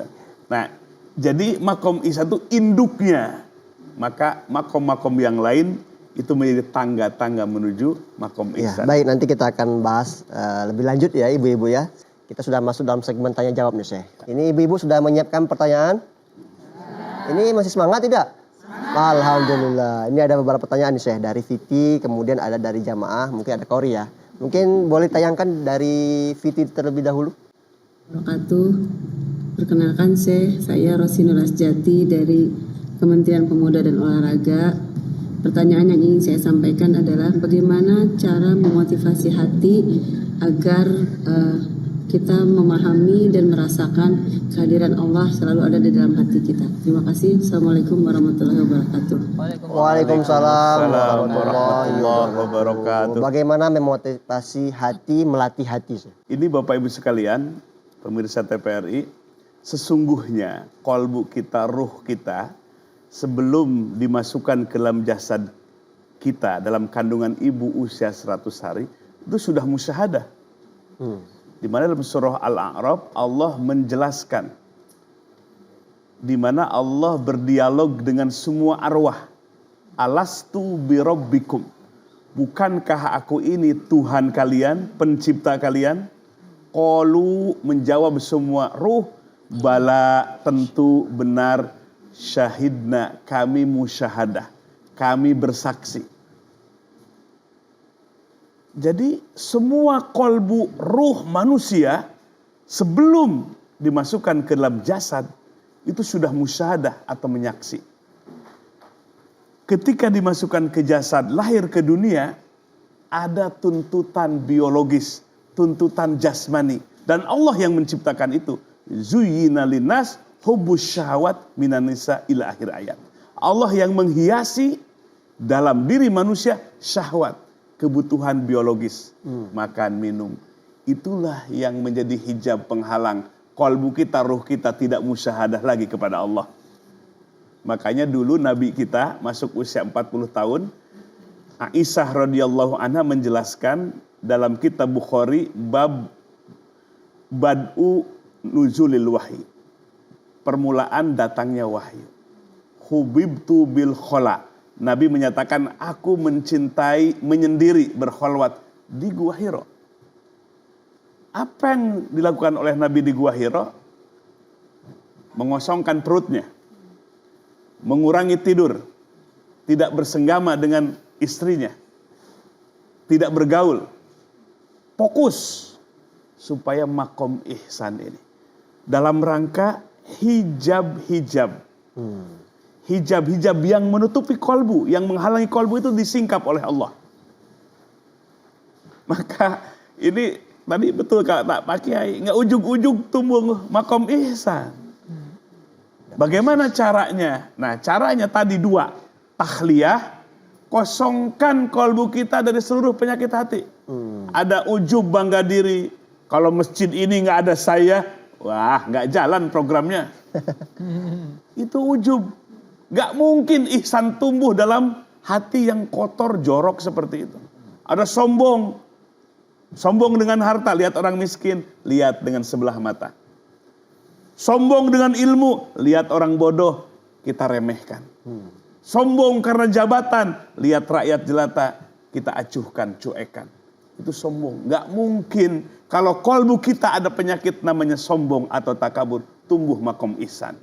Nah, jadi makom ihsan itu induknya, maka makom-makom yang lain itu menjadi tangga-tangga menuju makom ihsan. Ya, baik, nanti kita akan bahas lebih lanjut ya ibu-ibu ya. Kita sudah masuk dalam segmen tanya jawab nih Syekh. Ini ibu-ibu sudah menyiapkan pertanyaan? Ini masih semangat tidak? Alhamdulillah. Ini ada beberapa pertanyaan nih Syekh, dari Viti, kemudian ada dari jamaah, mungkin ada Kori ya. Mungkin boleh tayangkan dari Viti terlebih dahulu. Wabarakatuh. Perkenalkan saya Rosinul Asjati dari Kementerian Pemuda dan Olahraga. Pertanyaan yang ingin saya sampaikan adalah bagaimana cara memotivasi hati agar kita memahami dan merasakan kehadiran Allah selalu ada di dalam hati kita. Terima kasih. Assalamualaikum warahmatullahi wabarakatuh. Waalaikumsalam warahmatullahi warahmatullahi wabarakatuh. Bagaimana memotivasi hati, melatih hati? Ini Bapak Ibu sekalian, pemirsa TPRI, sesungguhnya kolbu kita, ruh kita, sebelum dimasukkan ke dalam jasad kita, dalam kandungan ibu usia 100 hari, itu sudah musyahadah. Di mana dalam surah Al-A'raf Allah menjelaskan, di mana Allah berdialog dengan semua arwah. Alastu birabbikum, bukankah aku ini Tuhan kalian, pencipta kalian? Qalu, menjawab semua ruh, bala, tentu benar, syahidna, kami musyahadah, kami bersaksi. Jadi semua kolbu ruh manusia sebelum dimasukkan ke dalam jasad itu sudah musyahadah atau menyaksi. Ketika dimasukkan ke jasad, lahir ke dunia, ada tuntutan biologis, tuntutan jasmani. Dan Allah yang menciptakan itu. Zuyyina linnas hubbus syahwat minan nisa ila akhir ayat. Allah yang menghiasi dalam diri manusia syahwat, kebutuhan biologis, makan, minum. Itulah yang menjadi hijab penghalang kolbu kita, ruh kita tidak musyahadah lagi kepada Allah. Makanya dulu Nabi kita masuk usia 40 tahun, Aisyah radhiyallahu anha menjelaskan dalam kitab Bukhari bab bad'u nuzulil wahyi, permulaan datangnya wahyu. Hubibtu bil khola, Nabi menyatakan aku mencintai menyendiri berkholwat di Gua Hira. Apa yang dilakukan oleh Nabi di Gua Hira? Mengosongkan perutnya, mengurangi tidur, tidak bersenggama dengan istrinya, tidak bergaul, fokus supaya makom ihsan ini dalam rangka hijab-hijab. Hijab-hijab yang menutupi kolbu, yang menghalangi kolbu itu disingkap oleh Allah. Maka ini tadi betul kata Pak Kiai, nggak ujug-ujug tumbuh makom ihsan. Bagaimana caranya? Nah, caranya tadi dua. Tahliyah, kosongkan kolbu kita dari seluruh penyakit hati. Ada ujub, bangga diri. Kalau masjid ini nggak ada saya, wah nggak jalan programnya. Itu ujub. Gak mungkin ihsan tumbuh dalam hati yang kotor, jorok seperti itu. Ada sombong. Sombong dengan harta, lihat orang miskin, lihat dengan sebelah mata. Sombong dengan ilmu, lihat orang bodoh, kita remehkan. Sombong karena jabatan, lihat rakyat jelata, kita acuhkan, cuekan. Itu sombong. Gak mungkin kalau kolbu kita ada penyakit namanya sombong atau takabur, tumbuh makom ihsan.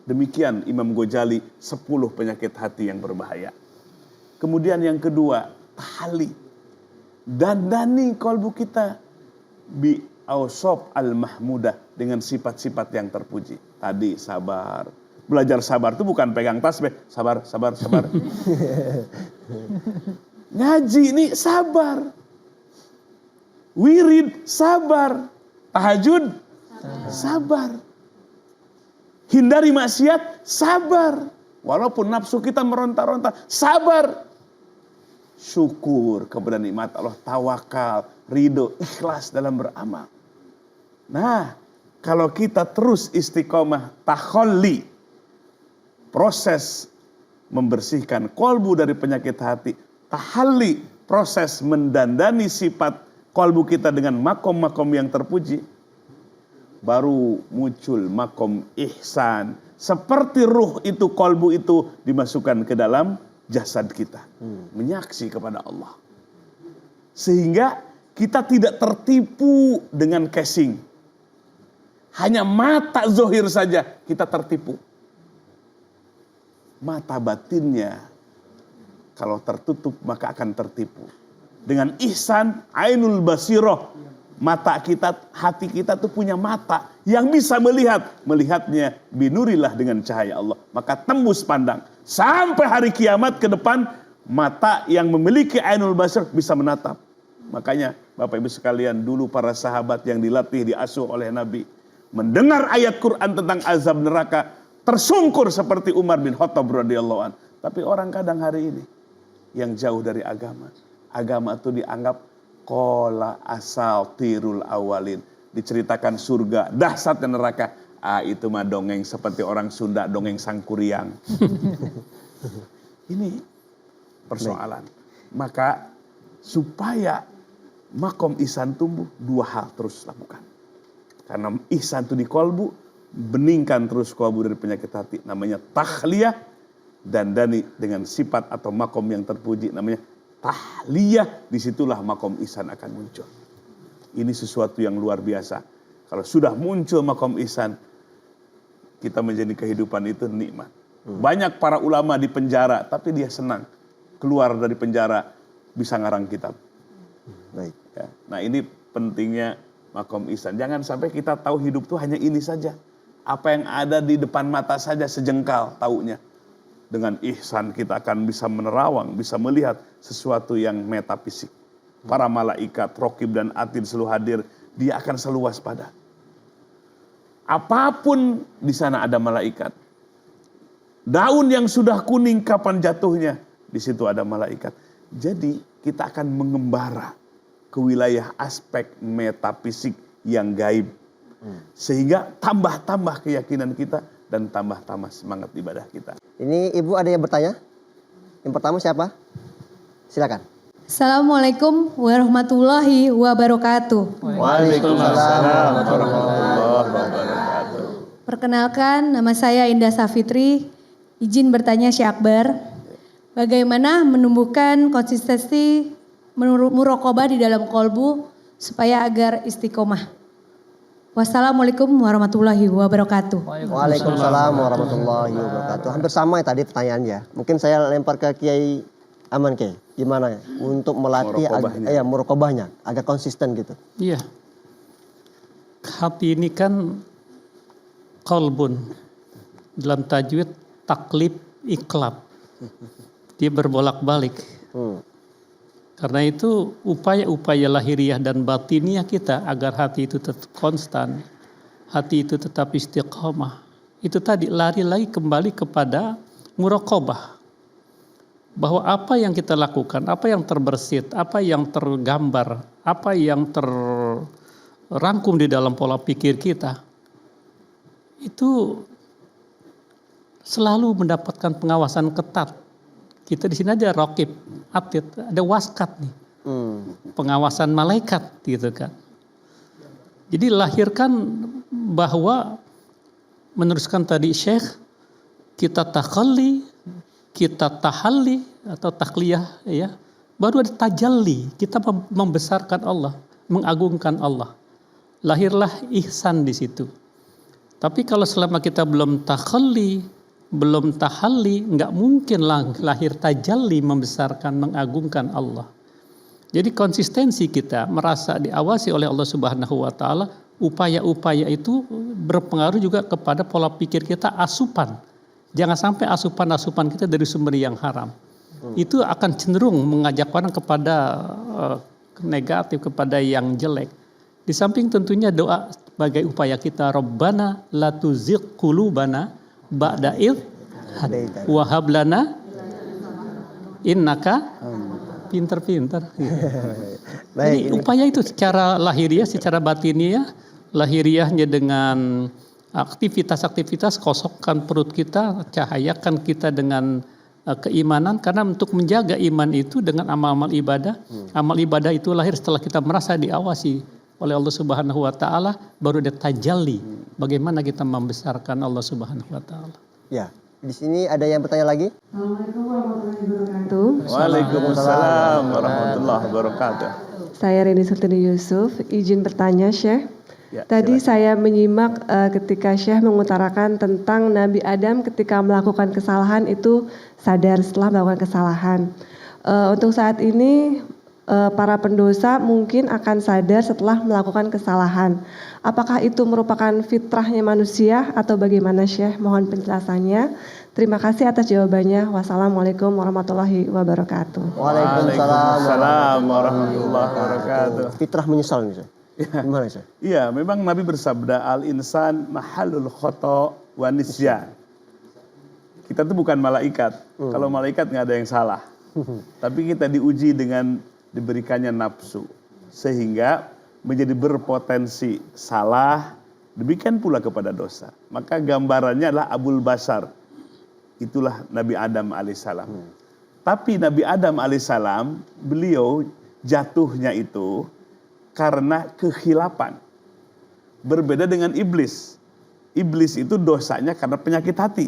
Demikian Imam Ghazali 10 penyakit hati yang berbahaya. Kemudian yang kedua, tahali. Dandani kolbu kita bi awsaf al-mahmudah, dengan sifat-sifat yang terpuji. Tadi sabar. Belajar sabar itu bukan pegang tasbih, sabar, sabar, sabar. Ngaji ini sabar. Wirid sabar. Tahajud sabar. Hindari maksiat, sabar. Walaupun nafsu kita meronta-ronta, sabar. Syukur kepada nikmat Allah, tawakal, ridho, ikhlas dalam beramal. Nah, kalau kita terus istiqomah, takholli, proses membersihkan kolbu dari penyakit hati, tahalli, proses mendandani sifat kolbu kita dengan makom-makom yang terpuji, baru muncul makom ihsan. Seperti ruh itu, kolbu itu dimasukkan ke dalam jasad kita. Menyaksi kepada Allah. Sehingga kita tidak tertipu dengan casing. Hanya mata zohir saja kita tertipu. Mata batinnya kalau tertutup maka akan tertipu. Dengan ihsan, ainul basiroh, mata kita, hati kita tuh punya mata yang bisa melihat. Melihatnya binurillah, dengan cahaya Allah. Maka tembus pandang. Sampai hari kiamat ke depan, mata yang memiliki ainul basir bisa menatap. Makanya Bapak Ibu sekalian, dulu para sahabat yang dilatih, diasuh oleh Nabi, mendengar ayat Quran tentang azab neraka, tersungkur seperti Umar bin Khattab radhiyallahu an. Tapi orang kadang hari ini yang jauh dari agama. Agama itu dianggap qala asatirul awalin. Diceritakan surga, dahsyatnya neraka. Itu mah dongeng seperti orang Sunda, dongeng Sangkuriang. Ini persoalan. Maka supaya makom ihsan tumbuh, dua hal terus lakukan. Karena ihsan itu di kolbu, beningkan terus kolbu dari penyakit hati. Namanya takhliyah, dan dani dengan sifat atau makom yang terpuji. Namanya tahliyah, disitulah makom ihsan akan muncul. Ini sesuatu yang luar biasa. Kalau sudah muncul makom ihsan, kita menjadi kehidupan itu nikmat. Banyak para ulama di penjara, tapi dia senang. Keluar dari penjara, bisa ngarang kitab. Baik. Ya. Nah ini pentingnya makom ihsan. Jangan sampai kita tahu hidup itu hanya ini saja. Apa yang ada di depan mata saja sejengkal taunya. Dengan ihsan kita akan bisa menerawang, bisa melihat sesuatu yang metafisik. Para malaikat, rokib dan atid selalu hadir. Dia akan selalu waspada. Apapun di sana ada malaikat. Daun yang sudah kuning kapan jatuhnya? Di situ ada malaikat. Jadi kita akan mengembara ke wilayah aspek metafisik yang gaib. Sehingga tambah-tambah keyakinan kita dan tambah-tambah semangat ibadah kita. Ini Ibu ada yang bertanya? Yang pertama siapa? Silakan. Assalamualaikum warahmatullahi wabarakatuh. Waalaikumsalam warahmatullahi wabarakatuh. Perkenalkan, nama saya Indah Safitri. Izin bertanya Syekh Akbar, bagaimana menumbuhkan konsistensi muraqabah di dalam kolbu supaya agar istiqomah? Wassalamualaikum warahmatullahi wabarakatuh. Waalaikumsalam warahmatullahi wabarakatuh. Hampir sama ya tadi pertanyaannya. Mungkin saya lempar ke Kiai Aman Kiai. Gimana ya untuk melatih muraqabahnya agar konsisten gitu? Iya. Hati ini kan qalbun. Dalam tajwid taklib iklab. Dia berbolak-balik. Karena itu upaya-upaya lahiriah dan batiniah kita agar hati itu tetap konstan, hati itu tetap istiqomah. Itu tadi lari lagi kembali kepada muraqabah. Bahwa apa yang kita lakukan, apa yang terbersit, apa yang tergambar, apa yang terrangkum di dalam pola pikir kita, itu selalu mendapatkan pengawasan ketat. Kita di sini ada raqib, atid, ada waskat nih. Pengawasan malaikat gitu kan. Jadi lahirkan bahwa meneruskan tadi Syekh, kita takhalli, kita tahalli atau takliyah ya. Baru ada tajalli, kita membesarkan Allah, mengagungkan Allah. Lahirlah ihsan di situ. Tapi kalau selama kita belum takhalli, belum tahalli, nggak mungkin lahir tajalli membesarkan, mengagungkan Allah. Jadi konsistensi kita merasa diawasi oleh Allah Subhanahu wa taala, upaya-upaya itu berpengaruh juga kepada pola pikir kita, asupan. Jangan sampai asupan-asupan kita dari sumber yang haram. Itu akan cenderung mengajak orang kepada negatif, kepada yang jelek. Di samping tentunya doa sebagai upaya kita, Rabbana la tuzigh qulubana ba'da idh wa hab lana innaka pinter-pinter. Jadi upaya itu secara lahiriah, secara batiniah, lahiriahnya dengan aktivitas-aktivitas, kosongkan perut kita, cahayakan kita dengan keimanan, karena untuk menjaga iman itu dengan amal-amal ibadah. Amal ibadah itu lahir setelah kita merasa diawasi oleh Allah Subhanahu wa taala, baru ada tajalli. Bagaimana kita membesarkan Allah Subhanahu wa taala. Ya, di sini ada yang bertanya lagi? Assalamualaikum warahmatullahi wabarakatuh. Waalaikumsalam warahmatullahi wabarakatuh. Saya Rini Sultani Yusuf, izin bertanya Syekh. Ya, Tadi saya menyimak ketika Syekh mengutarakan tentang Nabi Adam ketika melakukan kesalahan itu sadar setelah melakukan kesalahan. Untuk saat ini para pendosa mungkin akan sadar setelah melakukan kesalahan. Apakah itu merupakan fitrahnya manusia atau bagaimana Syekh? Mohon penjelasannya. Terima kasih atas jawabannya. Wassalamualaikum warahmatullahi wabarakatuh. Waalaikumsalam warahmatullahi wabarakatuh. Fitrah menyesal nih, Syekh. Gimana, Syekh? Iya, memang Nabi bersabda al-insan mahalul khata wa nisyan. Kita tuh bukan malaikat. Kalau malaikat nggak ada yang salah. Tapi kita diuji dengan diberikannya nafsu. Sehingga menjadi berpotensi salah. Demikian pula kepada dosa. Maka gambarannya adalah Abul Bashar. Itulah Nabi Adam alaihissalam. Tapi Nabi Adam alaihissalam, beliau jatuhnya itu karena kekhilafan. Berbeda dengan iblis. Iblis itu dosanya karena penyakit hati.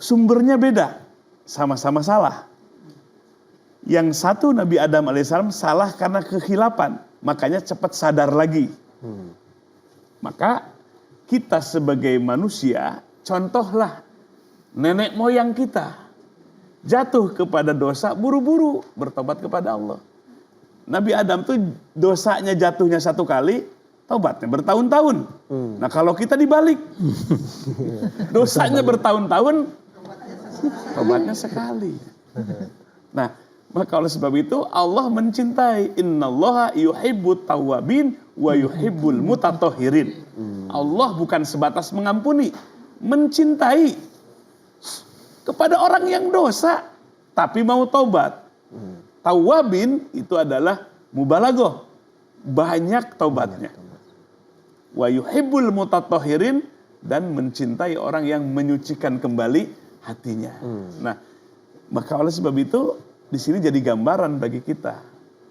Sumbernya beda, sama-sama salah. Yang satu Nabi Adam alaihissalam salah karena kekhilafan, makanya cepat sadar lagi. Maka kita sebagai manusia, contohlah nenek moyang kita jatuh kepada dosa, buru-buru bertobat kepada Allah. Nabi Adam tuh dosanya jatuhnya satu kali, tobatnya bertahun-tahun. Nah kalau kita dibalik, dosanya bertahun-tahun, tobatnya sekali. Nah, maka oleh sebab itu Allah mencintai. Innallaha yuhibbut tawwabin wa yuhibbul mutatahhirin. Allah bukan sebatas mengampuni, mencintai kepada orang yang dosa tapi mau taubat. Tawwabin itu adalah mubalaghah, banyak taubatnya. Wa yuhibbul mutatahhirin, dan mencintai orang yang menyucikan kembali hatinya. Nah, maka oleh sebab itu di sini jadi gambaran bagi kita.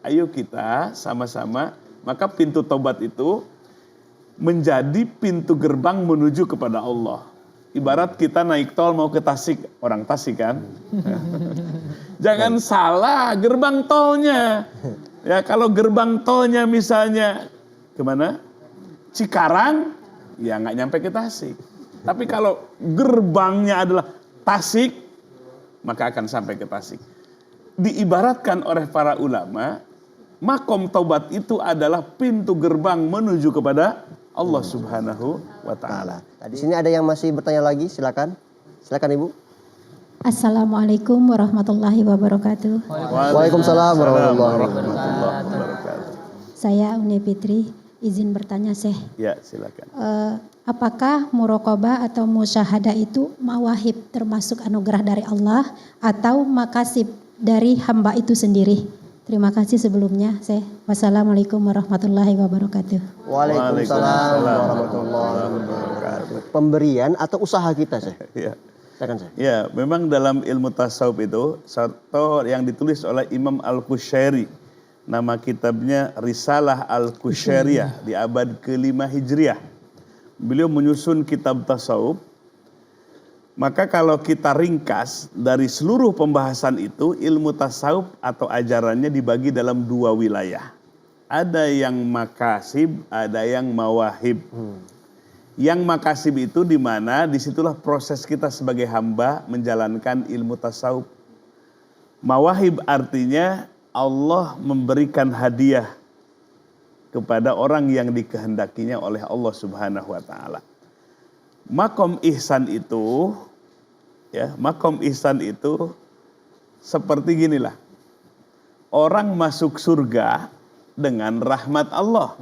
Ayo kita sama-sama, maka pintu taubat itu menjadi pintu gerbang menuju kepada Allah. Ibarat kita naik tol mau ke Tasik, orang Tasik kan. Jangan salah gerbang tolnya. Ya kalau gerbang tolnya misalnya kemana? Cikarang, ya nggak nyampe ke Tasik. Tapi kalau gerbangnya adalah Tasik, maka akan sampai ke Tasik. Diibaratkan oleh para ulama, makom taubat itu adalah pintu gerbang menuju kepada Allah Subhanahu wa ta'ala. Di sini ada yang masih bertanya lagi, silakan. Silakan Ibu. Assalamualaikum warahmatullahi wabarakatuh. Waalaikumsalam warahmatullahi wabarakatuh. Saya Uni Fitri, izin bertanya Syekh. Ya, silakan. Apakah muraqabah atau musyahadah itu mawahib termasuk anugerah dari Allah atau makasib dari hamba itu sendiri? Terima kasih sebelumnya, Syekh. Wassalamualaikum warahmatullahi wabarakatuh. Waalaikumsalam warahmatullahi wabarakatuh. Pemberian atau usaha kita, Syekh? Ya. Silakan, Syekh. Ya, memang dalam ilmu tasawuf itu satu yang ditulis oleh Imam Al-Qushairi. Nama kitabnya Risalah Al-Qushairiyah di abad ke-5 Hijriah. Beliau menyusun kitab tasawuf. Maka kalau kita ringkas dari seluruh pembahasan itu, ilmu tasawuf atau ajarannya dibagi dalam dua wilayah. Ada yang makasib, ada yang mawahib. Yang makasib itu di mana disitulah proses kita sebagai hamba menjalankan ilmu tasawuf. Mawahib artinya Allah memberikan hadiah kepada orang yang dikehendakinya oleh Allah Subhanahu wa ta'ala. Makom ihsan itu, ya, makom ihsan itu seperti ginilah. Orang masuk surga dengan rahmat Allah.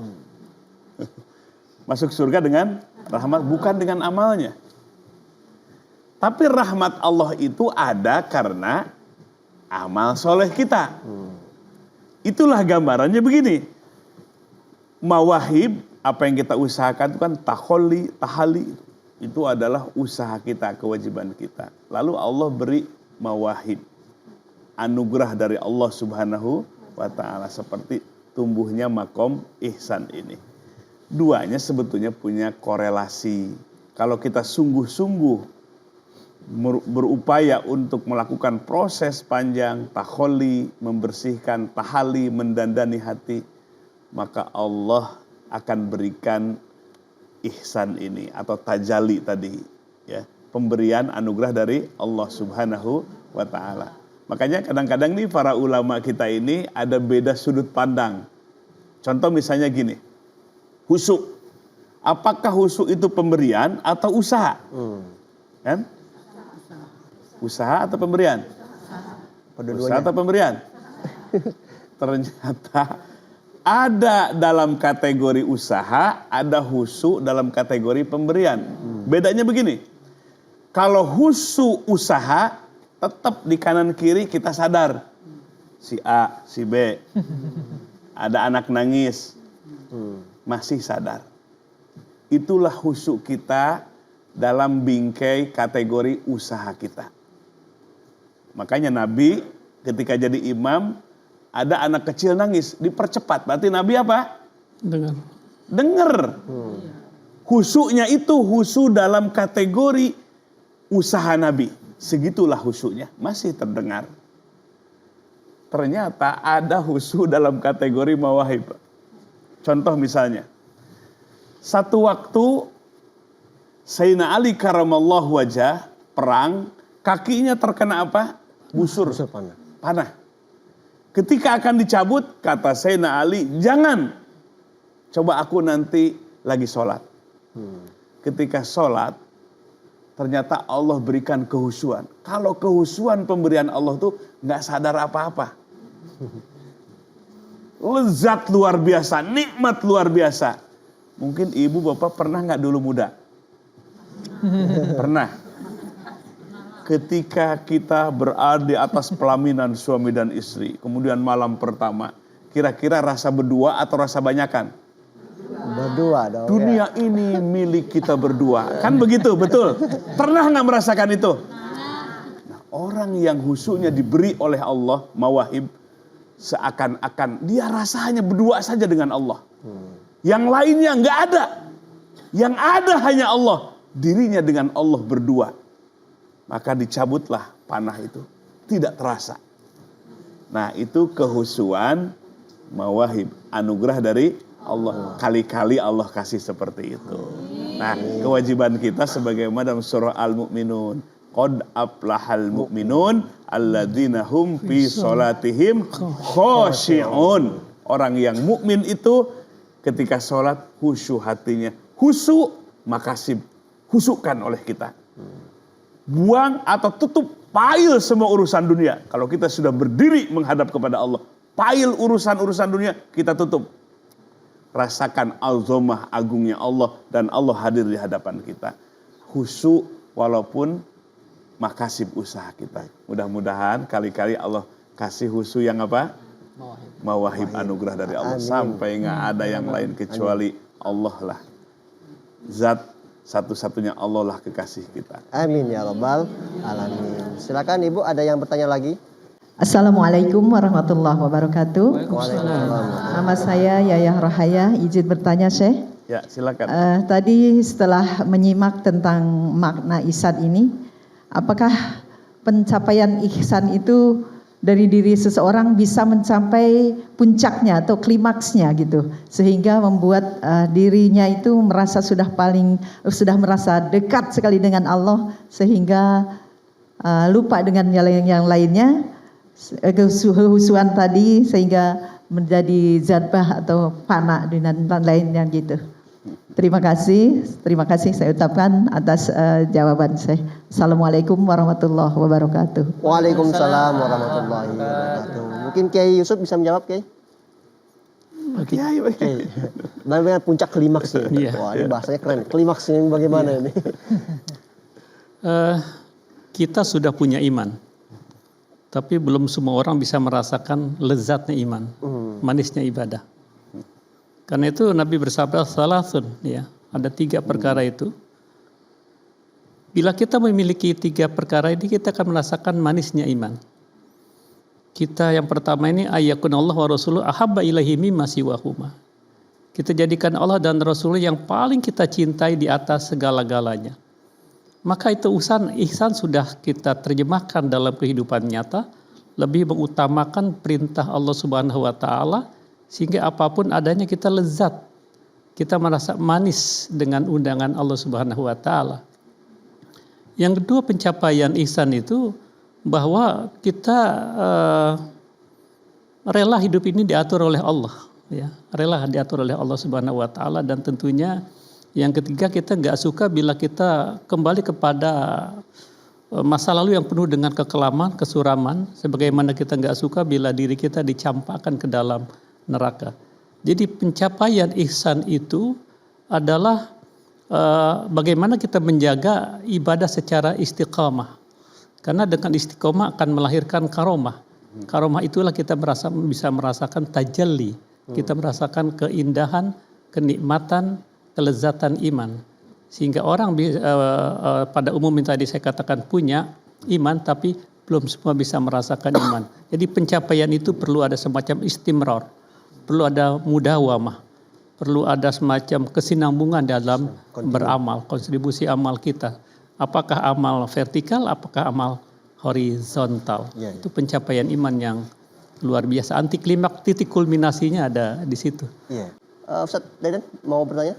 Masuk surga dengan rahmat, bukan dengan amalnya. Tapi rahmat Allah itu ada karena amal soleh kita. Itulah gambarannya begini. Mawahib, apa yang kita usahakan itu kan tahali. Itu adalah usaha kita, kewajiban kita. Lalu Allah beri mawahib, anugerah dari Allah Subhanahu wa ta'ala, seperti tumbuhnya makom ihsan ini. Duanya sebetulnya punya korelasi. Kalau kita sungguh-sungguh berupaya untuk melakukan proses panjang, takholi, membersihkan, tahali, mendandani hati, maka Allah akan berikan ihsan ini atau tajali tadi, ya, pemberian anugerah dari Allah Subhanahu wa ta'ala. Makanya kadang-kadang nih para ulama kita ini ada beda sudut pandang. Contoh misalnya gini, husuk. Apakah husuk itu pemberian atau usaha? Kan? Usaha atau pemberian? Usaha atau pemberian? Ternyata ada dalam kategori usaha, ada husuk dalam kategori pemberian. Bedanya begini, kalau husuk usaha, tetap di kanan kiri kita sadar. Si A, si B, ada anak nangis, masih sadar. Itulah husuk kita dalam bingkai kategori usaha kita. Makanya Nabi ketika jadi imam, ada anak kecil nangis, dipercepat. Berarti Nabi apa? Dengar. Husuknya itu husuk dalam kategori usaha Nabi. Segitulah husuknya, masih terdengar. Ternyata ada husuk dalam kategori mawahib. Contoh misalnya, satu waktu Sayyidina Ali karamallahu wajah perang, kakinya terkena apa? Busur, panah. Ketika akan dicabut, kata Sayyidina Ali, jangan. Coba aku nanti lagi sholat. Ketika sholat, ternyata Allah berikan kehusuan. Kalau kehusuan pemberian Allah tuh nggak sadar apa-apa. Lezat luar biasa, nikmat luar biasa. Mungkin ibu bapak pernah nggak dulu muda? Pernah. Ketika kita berada di atas pelaminan suami dan istri, kemudian malam pertama, kira-kira rasa berdua atau rasa banyakan? Berdua dong. Dunia ini milik kita berdua. Kan begitu, betul? Pernah nggak merasakan itu? Nah, orang yang husuknya diberi oleh Allah, mawahib, seakan-akan dia rasa hanya berdua saja dengan Allah. Yang lainnya nggak ada. Yang ada hanya Allah. Dirinya dengan Allah berdua. Maka dicabutlah panah itu. Tidak terasa. Nah itu kehusuan mawahib. Anugerah dari Allah. Kali-kali Allah kasih seperti itu. Nah kewajiban kita sebagaimana dalam surah Al-Mu'minun. Qad aflahal mu'minun alladzina hum fi sholatihim khoshi'un. Orang yang mukmin itu ketika sholat khusyuk hatinya. Khusyuk makasih. Husukkan oleh kita. Buang atau tutup pail semua urusan dunia. Kalau kita sudah berdiri menghadap kepada Allah, pail urusan-urusan dunia kita tutup. Rasakan azamah agungnya Allah dan Allah hadir di hadapan kita. Khusyuk walaupun makasih usaha kita. Mudah-mudahan kali-kali Allah kasih khusyuk yang apa? Mawahib anugerah dari Allah. Amin. Sampai nggak ada yang lain kecuali Allah lah. Zat satu-satunya Allah lah kekasih kita. Amin ya rabbal alamin. Silakan Ibu, ada yang bertanya lagi? Assalamualaikum warahmatullahi wabarakatuh. Waalaikumsalam. Nama saya Yayah Rahaya, izin bertanya Syekh. Ya silakan. Tadi setelah menyimak tentang makna ihsan ini, apakah pencapaian ihsan itu dari diri seseorang bisa mencapai puncaknya atau klimaksnya gitu, sehingga membuat dirinya itu merasa sudah merasa dekat sekali dengan Allah, sehingga lupa dengan yang lainnya, kehusuan tadi, sehingga menjadi zadbah atau fana dengan lainnya gitu. Terima kasih saya ucapkan atas jawaban saya. Assalamualaikum warahmatullahi wabarakatuh. Waalaikumsalam warahmatullahi wabarakatuh. Mungkin Kiai Yusuf bisa menjawab, Kiai? Oke. Bagaimana puncak klimaksnya? Wah, ini bahasanya keren. Klimaksnya bagaimana ini? Kita sudah punya iman, tapi belum semua orang bisa merasakan lezatnya iman, manisnya ibadah. Karena itu Nabi bersabda salasun, ya, ada 3 perkara itu. Bila kita memiliki 3 perkara ini, kita akan merasakan manisnya iman. Kita yang pertama ini ayyakunallah wa rasuluh ahabba ilaihi mimma siwahuma. Kita jadikan Allah dan Rasulullah yang paling kita cintai di atas segala-galanya. Maka itu ihsan sudah kita terjemahkan dalam kehidupan nyata, lebih mengutamakan perintah Allah Subhanahu wa taala, sehingga apapun adanya kita lezat. Kita merasa manis dengan undangan Allah Subhanahu wa taala. Yang kedua, pencapaian ihsan itu bahwa kita rela hidup ini diatur oleh Allah, ya, rela diatur oleh Allah Subhanahu wa taala. Dan tentunya yang ketiga, kita nggak suka bila kita kembali kepada masa lalu yang penuh dengan kekelaman, kesuraman, sebagaimana kita nggak suka bila diri kita dicampakkan ke dalam neraka. Jadi pencapaian ihsan itu adalah bagaimana kita menjaga ibadah secara istiqamah. Karena dengan istiqamah akan melahirkan karomah. Karomah itulah kita bisa merasakan tajalli. Kita merasakan keindahan, kenikmatan, kelezatan iman. Sehingga orang pada umumnya tadi saya katakan punya iman, tapi belum semua bisa merasakan iman. Jadi pencapaian itu perlu ada semacam istimrar, perlu ada mudawamah, perlu ada semacam kesinambungan dalam beramal, kontribusi amal kita. Apakah amal vertikal, apakah amal horizontal. Itu pencapaian iman yang luar biasa. Anti klimaks, titik kulminasinya ada di situ. Ustaz Dadan mau bertanya?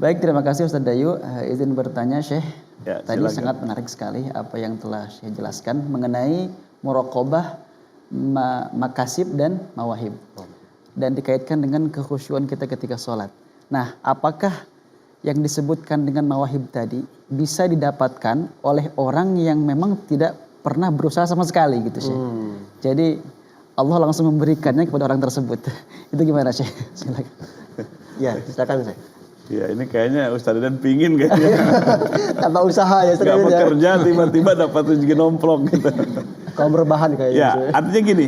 Baik, terima kasih Ustaz Dayu. Izin bertanya Syekh. Ya, Tadi silakan. sangat menarik sekali apa yang telah Syekh jelaskan mengenai muraqabah, makasib dan mawahib. Dan dikaitkan dengan kekhusyuan kita ketika sholat. Nah, apakah yang disebutkan dengan mawahib tadi bisa didapatkan oleh orang yang memang tidak pernah berusaha sama sekali gitu Syekh. Jadi Allah langsung memberikannya kepada orang tersebut. Itu gimana Syekh? Silakan. Ya, silakan Syekh. Ya, ini kayaknya Ustaz Dadan pingin kayaknya. Tanpa usaha ya Ustaz Gak Dadan ya. bekerja tiba-tiba dapat rezeki nomplok gitu. Kalau berbahan kayaknya. Ya, artinya gini.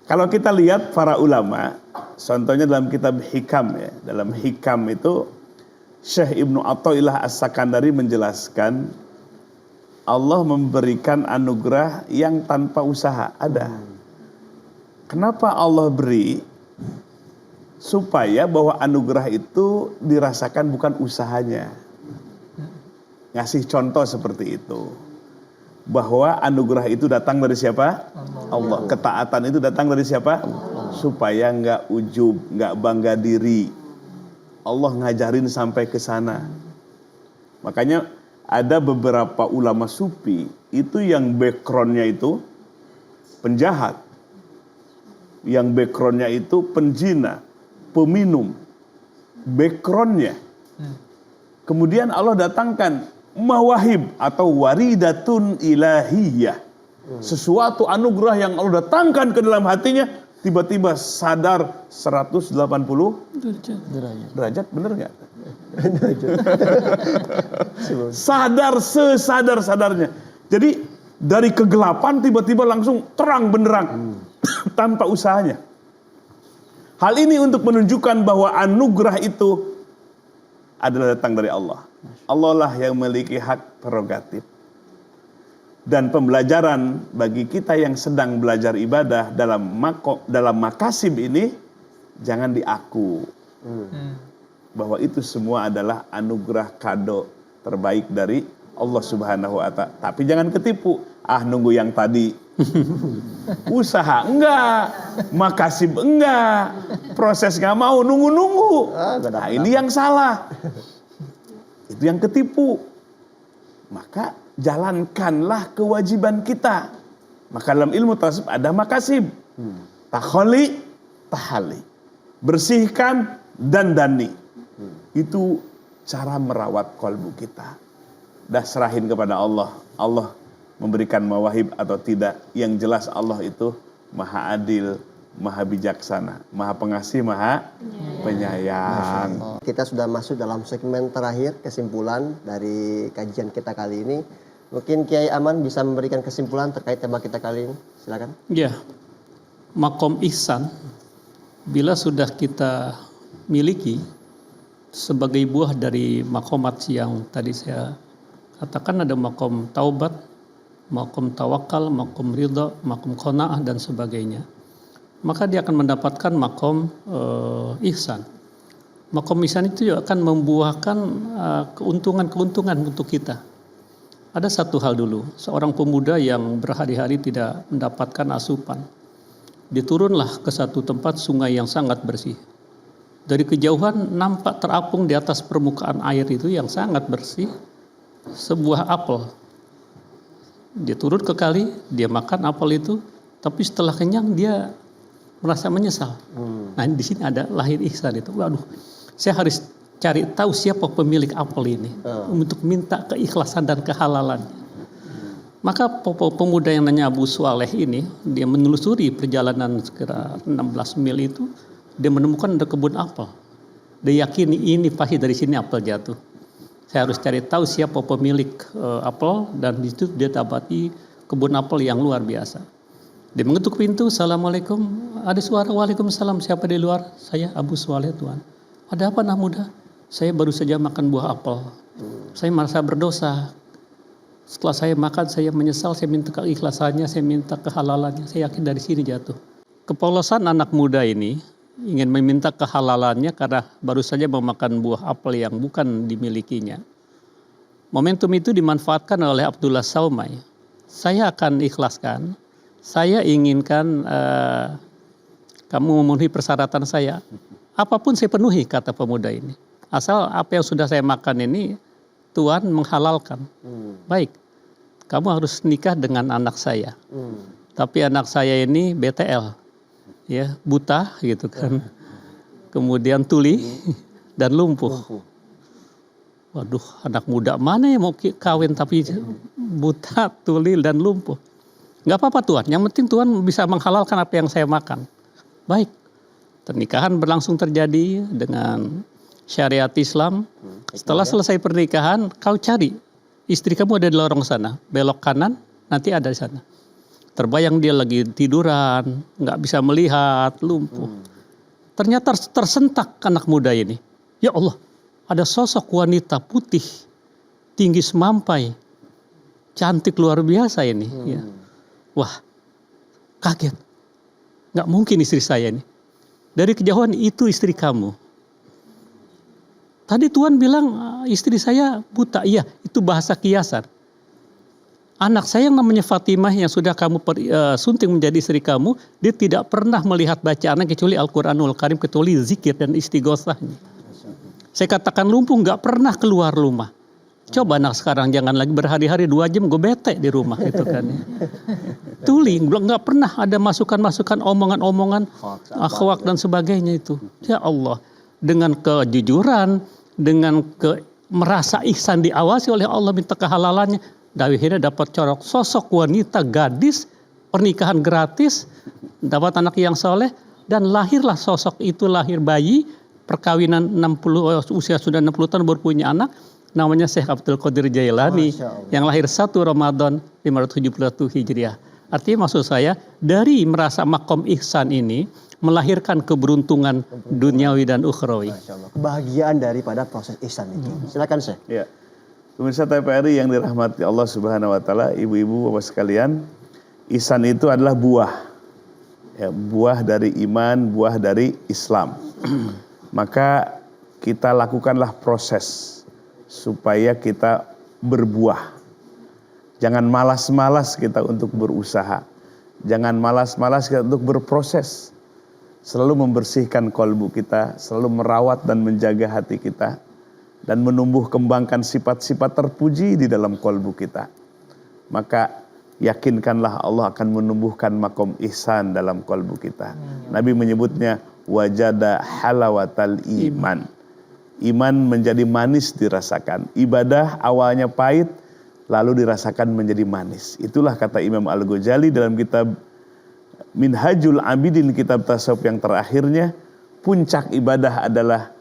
Kalau kita lihat para ulama, contohnya dalam kitab Hikam ya. Dalam Hikam itu Syekh Ibnu Athaillah As-Sakandari menjelaskan Allah memberikan anugerah yang tanpa usaha. Ada. Kenapa Allah beri? Supaya bahwa anugerah itu dirasakan bukan usahanya. Ngasih contoh seperti itu. Bahwa anugerah itu datang dari siapa? Allah. Ketaatan itu datang dari siapa? Supaya nggak ujub, nggak bangga diri. Allah ngajarin sampai ke sana. Makanya ada beberapa ulama sufi itu yang backgroundnya itu penjahat, yang backgroundnya itu penjina, peminum, backgroundnya. Kemudian Allah datangkan mawahib atau waridatun ilahiyah, sesuatu anugerah yang Allah datangkan ke dalam hatinya, tiba-tiba sadar 180 derajat, bener nggak? Sadar sesadar-sadarnya. Jadi dari kegelapan tiba-tiba langsung terang benderang tanpa usahanya. Hal ini untuk menunjukkan bahwa anugerah itu adalah datang dari Allah. Allah lah yang memiliki hak prerogatif. Dan pembelajaran bagi kita yang sedang belajar ibadah dalam makasib ini, jangan diaku bahwa itu semua adalah anugerah kado terbaik dari Allah Subhanahu wa ta'ala. Tapi jangan ketipu, nunggu yang tadi. Usaha enggak, makasib enggak, proses enggak mau, nunggu-nunggu. Nah, ini yang salah. Itu yang ketipu. Maka jalankanlah kewajiban kita. Maka dalam ilmu tasawuf ada makasib. Takholi, tahali. Bersihkan dan dani. Itu cara merawat kolbu kita. Dah serahin kepada Allah. Allah memberikan mawahib atau tidak. Yang jelas Allah itu maha adil, maha bijaksana, maha pengasih, maha penyayang. Kita sudah masuk dalam segmen terakhir, kesimpulan dari kajian kita kali ini. Mungkin Kiai Aman bisa memberikan kesimpulan terkait tema kita kali ini. Silakan. Ya, makom ihsan bila sudah kita miliki sebagai buah dari makomat yang tadi saya katakan, ada makom taubat, makom tawakal, makom ridha, makom qanaah dan sebagainya. Maka dia akan mendapatkan makom ihsan. Makom ihsan itu juga akan membuahkan keuntungan-keuntungan untuk kita. Ada satu hal dulu, seorang pemuda yang berhari-hari tidak mendapatkan asupan. Diturunlah ke satu tempat sungai yang sangat bersih. Dari kejauhan nampak terapung di atas permukaan air itu yang sangat bersih sebuah apel. Dia turun ke kali, dia makan apel itu, tapi setelah kenyang dia merasa menyesal. Nah di sini ada lahir ihsan itu. Waduh, saya harus cari tahu siapa pemilik apel ini untuk minta keikhlasan dan kehalalan. Maka pemuda yang nanya Abu Sualeh ini, dia menelusuri perjalanan sekira 16 mil itu, dia menemukan ada kebun apel. Dia yakini ini pasti dari sini apel jatuh. Saya harus cari tahu siapa pemilik apel, dan di situ dia dapati kebun apel yang luar biasa. Dia mengetuk pintu, Assalamualaikum, ada suara, Waalaikumsalam, siapa di luar? Saya Abu Sualeh Tuan. Ada apa nak muda? Saya baru saja makan buah apel. Saya merasa berdosa. Setelah saya makan, saya menyesal, saya minta keikhlasannya, saya minta kehalalannya. Saya yakin dari sini jatuh. Kepolosan anak muda ini ingin meminta kehalalannya karena baru saja memakan buah apel yang bukan dimilikinya. Momentum itu dimanfaatkan oleh Abdullah Saumai. Saya akan ikhlaskan, saya inginkan kamu memenuhi persyaratan saya. Apapun saya penuhi, kata pemuda ini. Asal apa yang sudah saya makan ini Tuhan menghalalkan. Baik, kamu harus nikah dengan anak saya. Tapi anak saya ini BTL, ya, buta gitu kan. Kemudian tuli dan lumpuh. Waduh, anak muda mana yang mau kawin tapi buta, tuli dan lumpuh? Nggak apa-apa Tuhan, yang penting Tuhan bisa menghalalkan apa yang saya makan. Baik, pernikahan berlangsung terjadi dengan syariat Islam. Setelah selesai pernikahan, kau cari istri kamu ada di lorong sana, belok kanan, nanti ada di sana. Terbayang dia lagi tiduran, nggak bisa melihat, lumpuh. Ternyata tersentak anak muda ini. Ya Allah, ada sosok wanita putih, tinggi semampai, cantik luar biasa ini. Ya. Wah, kaget. Nggak mungkin istri saya ini. Dari kejauhan itu istri kamu. Tadi Tuhan bilang istri saya buta. Iya, itu bahasa kiasan. Anak saya yang namanya Fatimah yang sudah kamu sunting menjadi istri kamu, dia tidak pernah melihat bacaan kecuali Al-Quranul Karim, kecuali zikir dan istighosahnya. Saya katakan lumpuh nggak pernah keluar rumah. Coba anak sekarang jangan lagi berhari-hari 2 jam gue bete di rumah itu kan. Tuli, nggak pernah ada masukan-masukan, omongan-omongan, akhwak dan sebagainya itu. Ya Allah, dengan kejujuran, dengan merasa ihsan diawasi oleh Allah, minta kehalalannya. Dan akhirnya dapat corok sosok wanita gadis, pernikahan gratis, dapat anak yang soleh, dan lahirlah sosok itu, lahir bayi, perkawinan 60, usia sudah 60 tahun baru punya anak, namanya Syekh Abdul Qadir Jailani, yang lahir 1 Ramadan 571 Hijriah. Artinya maksud saya, dari merasa makom ihsan ini, melahirkan keberuntungan duniawi dan ukhrawi. Kebahagiaan daripada proses ihsan itu. Silakan Syekh. Ya. Pemirsa TVRI yang dirahmati Allah Subhanahu wa taala, ibu-ibu Bapak sekalian, ihsan itu adalah buah. Ya, buah dari iman, buah dari Islam. Maka kita lakukanlah proses supaya kita berbuah. Jangan malas-malas kita untuk berusaha. Jangan malas-malas kita untuk berproses. Selalu membersihkan kolbu kita, selalu merawat dan menjaga hati kita, dan menumbuh kembangkan sifat-sifat terpuji di dalam kolbu kita. Maka yakinkanlah Allah akan menumbuhkan makom ihsan dalam kolbu kita. Nabi menyebutnya wajada halawatal iman. Iman menjadi manis dirasakan. Ibadah awalnya pahit, lalu dirasakan menjadi manis. Itulah kata Imam Al-Ghazali dalam kitab Minhajul Abidin, kitab tasawuf yang terakhirnya, puncak ibadah adalah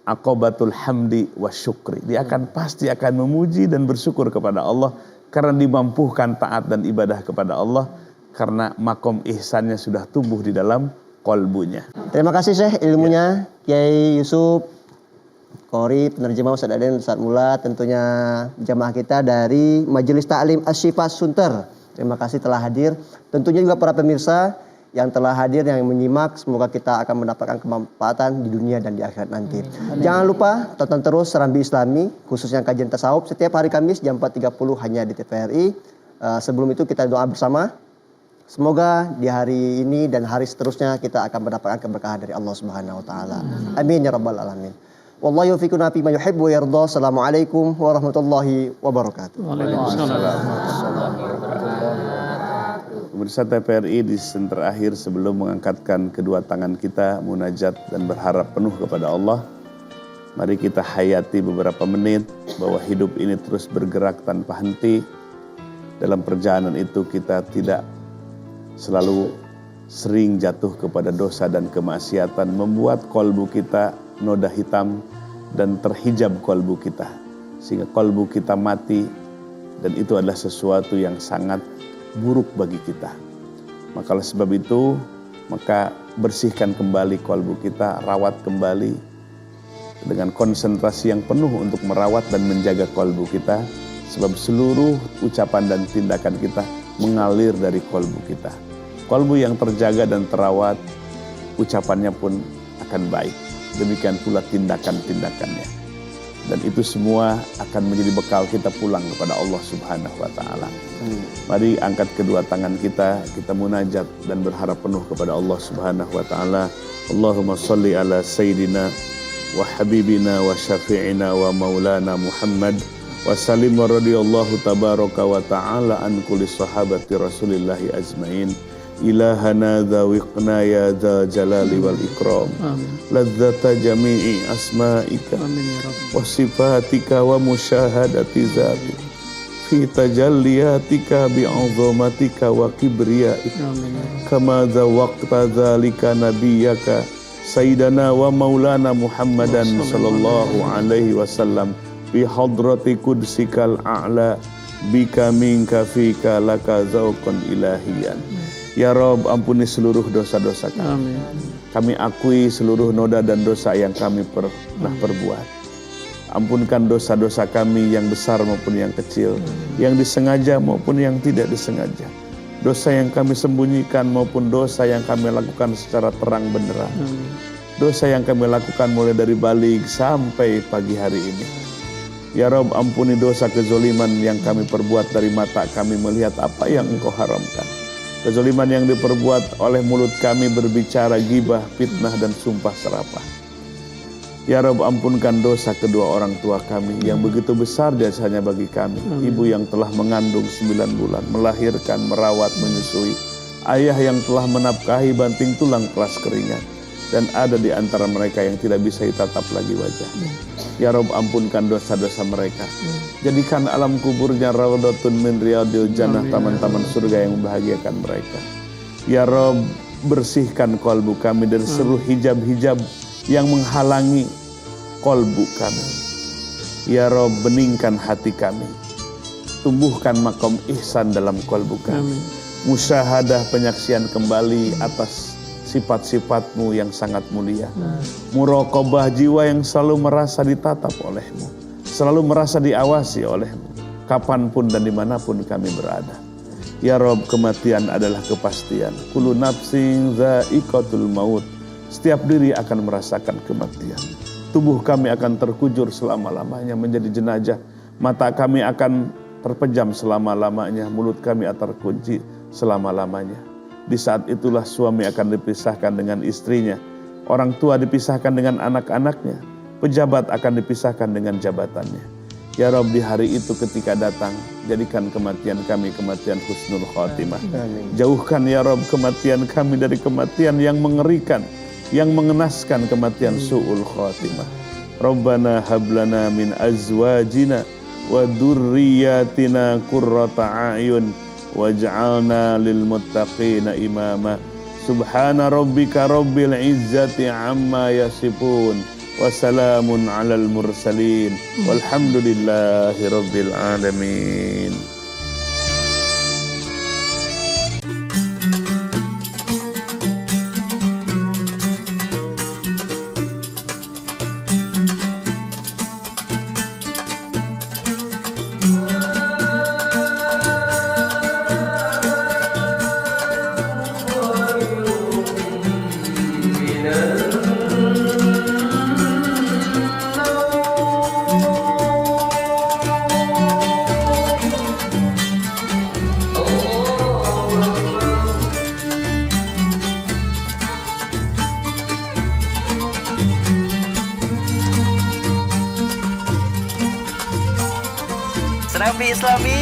aqobatul hamdi wa syukri. Dia pasti akan memuji dan bersyukur kepada Allah karena dimampukan taat dan ibadah kepada Allah, karena makom ihsannya sudah tumbuh di dalam kolbunya. Terima kasih Syekh ilmunya, Kiai Yusuf, Qori, penerjemah Ustaz Aden, Ustaz Mula, tentunya jamaah kita dari Majelis Ta'lim Asy-Syifa Sunter. Terima kasih telah hadir. Tentunya juga para pemirsa yang telah hadir, yang menyimak, semoga kita akan mendapatkan kemanfaatan di dunia dan di akhirat nanti. Jangan lupa tonton terus Serambi Islami, khususnya kajian tasawuf setiap hari Kamis jam 4.30 hanya di TVRI. Sebelum itu kita doa bersama. Semoga di hari ini dan hari seterusnya kita akan mendapatkan keberkahan dari Allah Subhanahu wa taala. Amin ya rabbal alamin. Wallahu yuwaffiquna fi ma yuhibbu wa yarda. Assalamualaikum warahmatullahi wabarakatuh. Waalaikumsalam. Pemirsa TVRI, di season terakhir sebelum mengangkatkan kedua tangan kita munajat dan berharap penuh kepada Allah, mari kita hayati beberapa menit bahwa hidup ini terus bergerak tanpa henti. Dalam perjalanan itu kita tidak selalu sering jatuh kepada dosa dan kemaksiatan, membuat kolbu kita noda hitam dan terhijab kolbu kita, sehingga kolbu kita mati, dan itu adalah sesuatu yang sangat buruk bagi kita. Maka oleh sebab itu, maka bersihkan kembali kolbu kita, rawat kembali dengan konsentrasi yang penuh untuk merawat dan menjaga kolbu kita, sebab seluruh ucapan dan tindakan kita mengalir dari kolbu kita. Kolbu yang terjaga dan terawat, ucapannya pun akan baik. Demikian pula tindakan-tindakannya. Dan itu semua akan menjadi bekal kita pulang kepada Allah Subhanahu wa Ta'ala. Mari angkat kedua tangan kita munajat dan berharap penuh kepada Allah Subhanahu wa Ta'ala. Allahumma sholli ala sayyidina wa habibina wa syafi'ina wa maulana Muhammad wa sallim wa radiyallahu tabaraka wa ta'ala an kulli sahabati rasulillahi ajmain. Ilahana dhawiqna ya dha jalali wal ikram. Ladzata jami'i asma'ika wa sifatika wa musyahadati zati fi tajalliyatika bi'azamatika wa kibriya'ika kama dhawaqta dhalika nabiyyaka sayyidana wa maulana Muhammadan sallallahu alaihi wasallam bi hadrati qudsikal a'la bika minka fika laka zauqan ilahiyan. Ya Rob, ampuni seluruh dosa-dosa kami. Kami akui seluruh noda dan dosa yang kami pernah perbuat. Ampunkan dosa-dosa kami yang besar maupun yang kecil, yang disengaja maupun yang tidak disengaja. Dosa yang kami sembunyikan maupun dosa yang kami lakukan secara terang benderang. Dosa yang kami lakukan mulai dari balik sampai pagi hari ini. Ya Rob, ampuni dosa kezoliman yang kami perbuat dari mata kami melihat apa yang Engkau haramkan. Kezoliman yang diperbuat oleh mulut kami berbicara gibah, fitnah dan sumpah serapah. Ya Rob, ampunkan dosa kedua orang tua kami yang begitu besar jasanya bagi kami. Ibu yang telah mengandung 9 bulan, melahirkan, merawat, menyusui. Ayah yang telah menafkahi banting tulang kelas keringat. Dan ada di antara mereka yang tidak bisa ditatap lagi wajahnya. Ya Rob, ampunkan dosa-dosa mereka. Jadikan alam kuburnya raudhatun min riyadil jannah, taman-taman surga yang membahagiakan mereka. Ya Rob, bersihkan kolbu kami dari seluruh hijab-hijab yang menghalangi kolbu kami. Ya Rob, beningkan hati kami. Tumbuhkan makom ihsan dalam kolbu kami. Musyahadah, penyaksian kembali atas sifat-sifat-Mu yang sangat mulia. Muraqabah, jiwa yang selalu merasa ditatap oleh-Mu, selalu merasa diawasi oleh-Mu, kapanpun dan dimanapun kami berada. Ya Rob, kematian adalah kepastian. Kullu nafsin dha'iqatul maut. Setiap diri akan merasakan kematian. Tubuh kami akan terkujur selama-lamanya menjadi jenazah. Mata kami akan terpejam selama-lamanya. Mulut kami akan terkunci selama-lamanya. Di saat itulah suami akan dipisahkan dengan istrinya, orang tua dipisahkan dengan anak-anaknya, pejabat akan dipisahkan dengan jabatannya. Ya Rob, di hari itu ketika datang, jadikan kematian kami kematian husnul khotimah. Jauhkan ya Rob kematian kami dari kematian yang mengerikan, yang mengenaskan, kematian su'ul khotimah. Rabbana hablana min azwajina wa dzurriyyatina qurrata a'yun waj'alna lil muttaqina imama. Subhana rabbika rabbil izzati amma yasifun wa salamun alal mursalin walhamdulillahi rabbil alamin. Terapi Islami